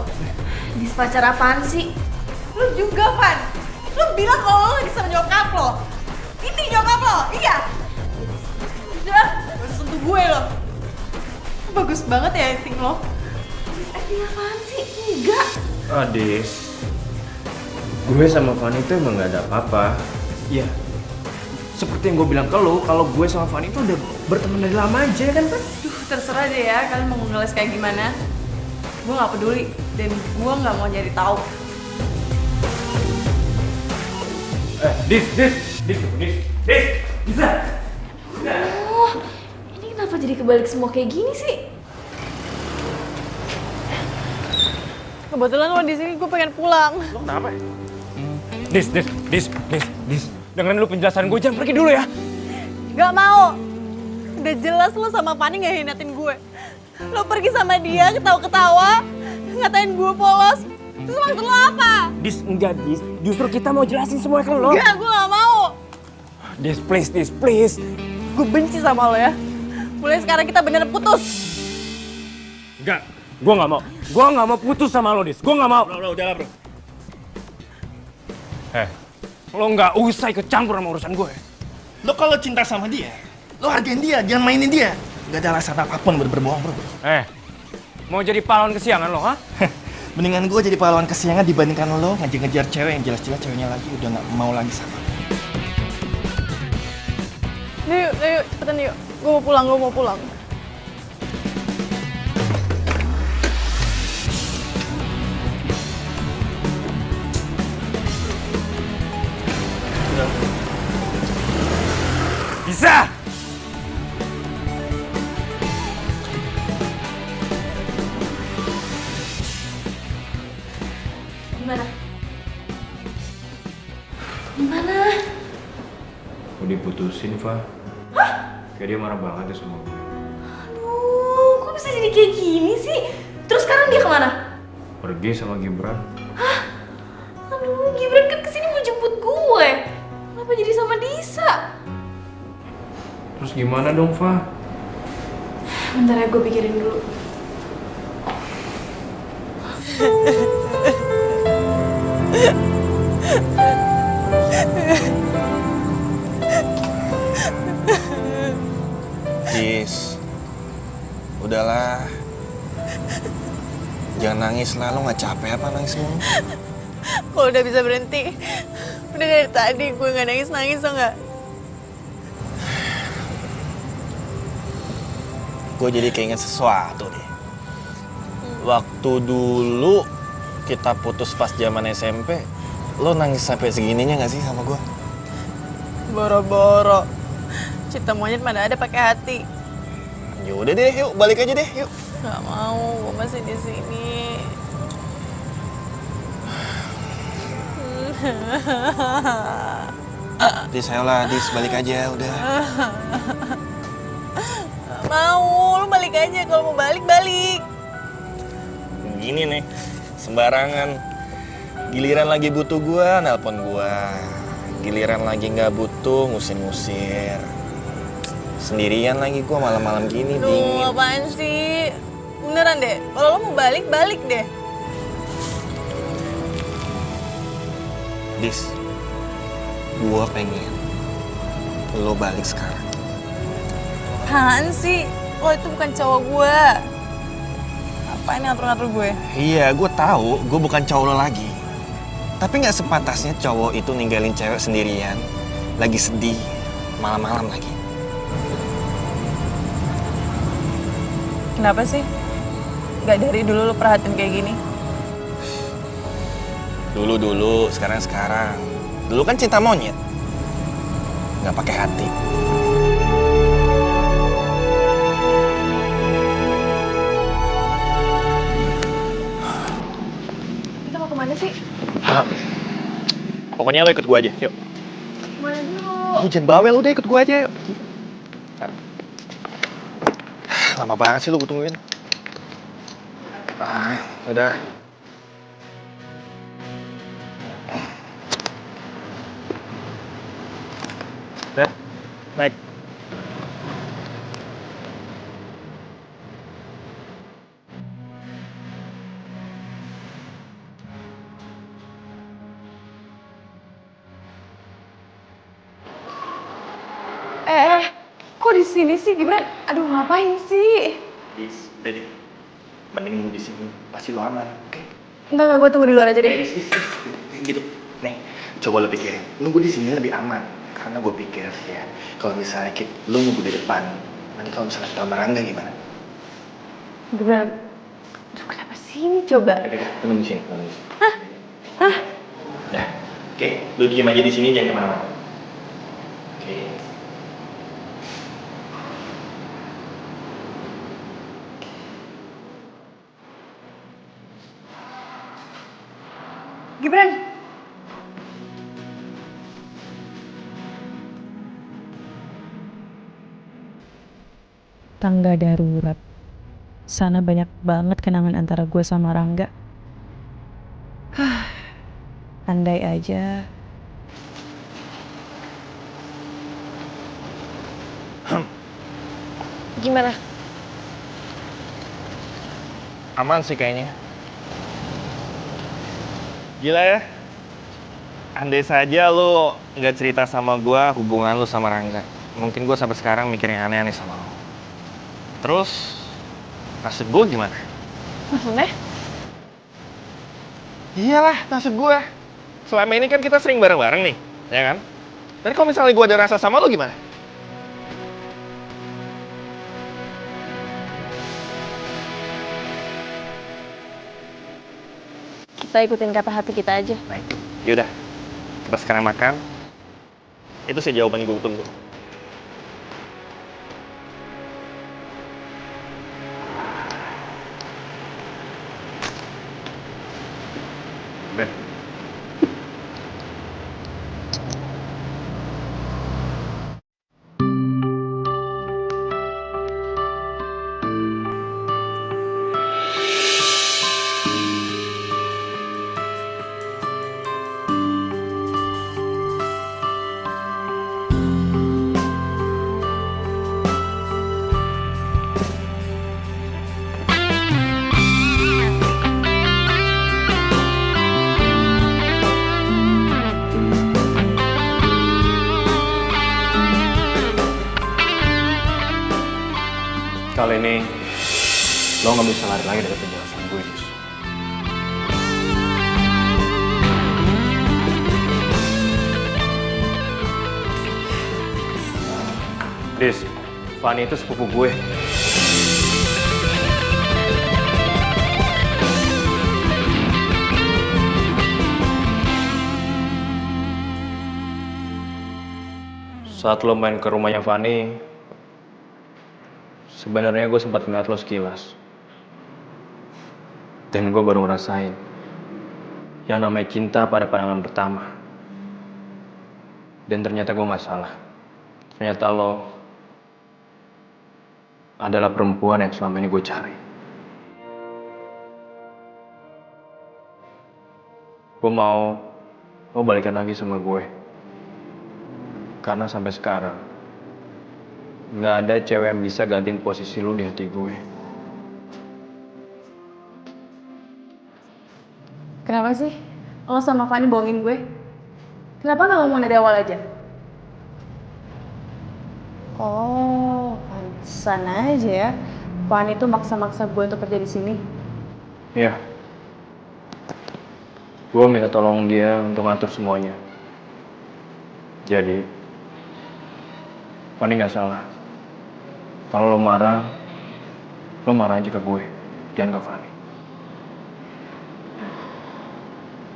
Dis, pacar apaan sih? Lo juga, Van. Lo bilang kalau lo lagi sama nyokap lo. Ini nyokap lo, iya? Udah, gak usah sentuh gue lo. Bagus banget ya acting lo. Acting apaan sih? Enggak. Adis, gue sama Fanny itu emang gak ada apa-apa. Ya, seperti yang gue bilang ke lo, kalau gue sama Fanny itu udah berteman dari lama aja kan, Pan? Duh, terserah deh ya, kalian mau ngeles kayak gimana. Gue gak peduli, dan gue gak mau nyari tahu. Dis, bisa? Oh, ini kenapa jadi kebalik semua kayak gini sih? Kebetulan lo di sini, gue pengen pulang. Lo kenapa? Dis. Dengerin lu penjelasan gue, jangan pergi dulu ya. Gak mau. Udah jelas lo sama Fanny gak hinatin gue. Lo pergi sama dia, ketawa-ketawa, ngatain gue polos. Terus maksud lo apa? Dis, enggak, Dis. Justru kita mau jelasin semua ke lo. Enggak, gue gak mau. Dis, please. Gue benci sama lo ya. Mulai sekarang kita bener putus. Enggak, gue gak mau. Gue gak mau putus sama lo, Dis. Gue gak mau. Bro, udahlah bro. Lo gak usah ikut campur sama urusan gue. Lo kalau cinta sama dia, lo hargain dia, jangan mainin dia. Gak ada alasan apapun buat berbohong bro. Mau jadi pahlawan kesiangan lo, ha? Mendingan gue jadi pahlawan kesiangan dibandingkan lo ngejar-ngejar cewek yang jelas-jelas ceweknya lagi udah gak mau lagi sama lo. Yuk, cepetan yuk. Gue mau pulang. Bisa! Gimana? Mau diputusin, Fa. Kayak dia marah banget ya sama gue. Aduh, kok bisa jadi kayak gini sih? Terus sekarang dia kemana? Pergi sama Gibran. Aduh, Gibran kan kesini mau jemput gue. Kenapa jadi sama Disa? Terus gimana dong, Fa? Bentar ya, gue pikirin dulu. Dis, udahlah. Jangan nangis lah, lo gak capek apa nangis mulu? Kalau udah bisa berhenti, udah dari tadi gue gak nangis-nangis tau gak? Gue jadi keinget sesuatu deh. Waktu dulu kita putus pas zaman SMP, lo nangis sampai segininya gak sih sama gue? Boro-boro. Cinta monyet mana ada pakai hati. Yaudah deh, yuk balik aja deh, yuk. Gak mau, gue masih di sini. Dis, ayolah, Dis, balik aja, udah. Gak mau, lu balik aja. Kalau mau balik. Gini nih, sembarangan. Giliran lagi butuh gua, nelpon gua. Giliran lagi nggak butuh, ngusir-ngusir. Sendirian lagi gua malam-malam gini, Duh, dingin. apaan sih? Beneran deh, kalau lo mau balik deh. Dis, gua pengen lo balik sekarang. Apaan sih? Lo itu bukan cowok gue. Apa ini ngatur-ngatur gue? Iya, gua tahu, gua bukan cowok lo lagi. Tapi nggak sepantasnya cowok itu ninggalin cewek sendirian, lagi sedih, malam-malam lagi. Kenapa sih? Gak dari dulu lo perhatiin kayak gini? Dulu, sekarang. Dulu kan cinta monyet, nggak pakai hati. Pokoknya lo ikut gue aja, yuk. Mana dulu? Jangan bawel, udah ikut gue aja, yuk. Lama banget sih lu gue tungguin. Udah. Udah, naik. Kok di sini sih Gibran? Aduh ngapain sih? Udah deh. Mending di sini pasti lo aman, oke? Enggak, gue tunggu di luar aja deh. Gitu. Nih, coba lo pikirin. Nunggu di sini lebih aman. Karena gue pikir ya, kalau misalnya lo nunggu di depan, nanti kalau misalnya kita merangga gimana? Gibran, aduh kenapa sini coba? Udah, tunggu di sini. Hah? Udah, oke. Lo diem aja di sini, jangan kemana-mana. Oke. Gibran! Tangga darurat. Sana banyak banget kenangan antara gue sama Rangga. Andai aja. Gimana? Aman sih kayaknya. Gila ya. Andai saja lo nggak cerita sama gue hubungan lo sama Rangga. Mungkin gue sampai sekarang mikir yang aneh-aneh sama lo. Terus, nasib gue gimana? Maksudnya? Iyalah, nasib gue. Selama ini kan kita sering bareng-bareng nih, ya kan? Dan kalau misalnya gue ada rasa sama lo gimana? Kita ikutin kata hati kita aja. Baik. Yaudah, kita sekarang makan. Itu sih jawaban gue tunggu. Ben. Kali ini lo nggak bisa lari lagi dari penjelasan gue, Dis. Dis, Fanny itu sepupu gue. Saat lo main ke rumahnya Fanny, sebenarnya gue sempat ngeliat lo sekilas. Dan gue baru ngerasain yang namanya cinta pada pandangan pertama. Dan ternyata gue gak salah. Ternyata lo adalah perempuan yang selama ini gue cari. Gue mau lo balikan lagi sama gue. Karena sampai sekarang nggak ada cewek yang bisa gantiin posisi lu di hati gue. Kenapa sih? Lo sama Fanny bohongin gue? Kenapa gak ngomong dari awal aja? Oh, pantesan aja ya. Fanny tuh maksa-maksa gue untuk kerja di sini. Iya. Gue minta tolong dia untuk ngatur semuanya. Jadi, Fanny nggak salah. Kalau lo marah aja ke gue, jangan ke Fanny.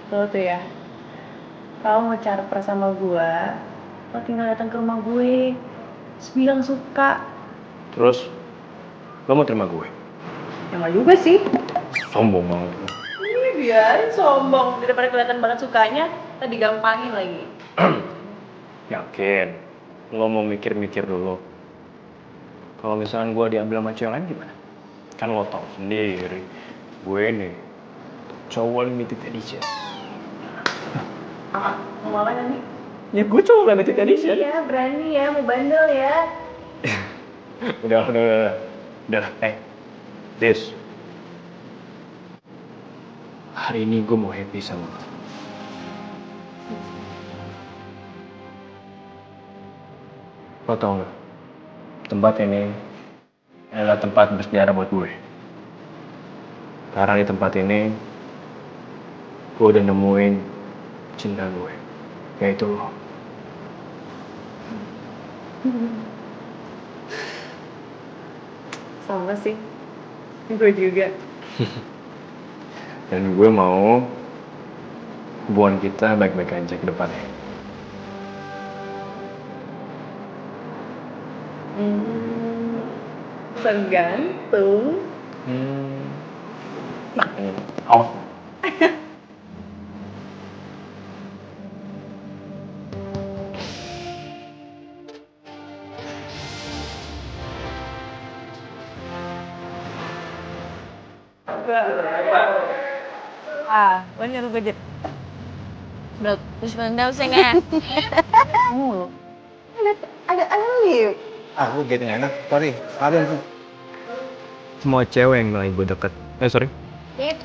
Lo tuh ya, kalau mau caper sama gue, lo tinggal datang ke rumah gue, terus bilang suka. Terus, lo mau terima gue? Ya nggak juga sih. Sombong banget. Biarin sombong, daripada kelihatan banget sukanya. Tadi gampangin lagi. Yakin? Lo mau mikir-mikir dulu. Kalau misalkan gue diambil sama cewek lain gimana? Kan lo tau sendiri, gue nih cowok limited edition. Mau apa nanti? Ya gue cowok limited edition. Iya, berani ya, mau bandel ya. Udah. This. Hari ini gue mau happy sama lo. Lo tau gak? Tempat ini adalah tempat bersejarah buat gue. Karena di tempat ini, gue udah nemuin cinta gue, yaitu lo. Sama sih. Gue juga. Dan gue mau hubungan kita baik-baik aja ke depannya. Tergantung. Awas. Lo nyuruh gue jadi. Bro, terus pandau sih nggak? Ada liu. Aku gitu enak, sorry. Semua cewek yang bilang gue deket. Sorry. Yep.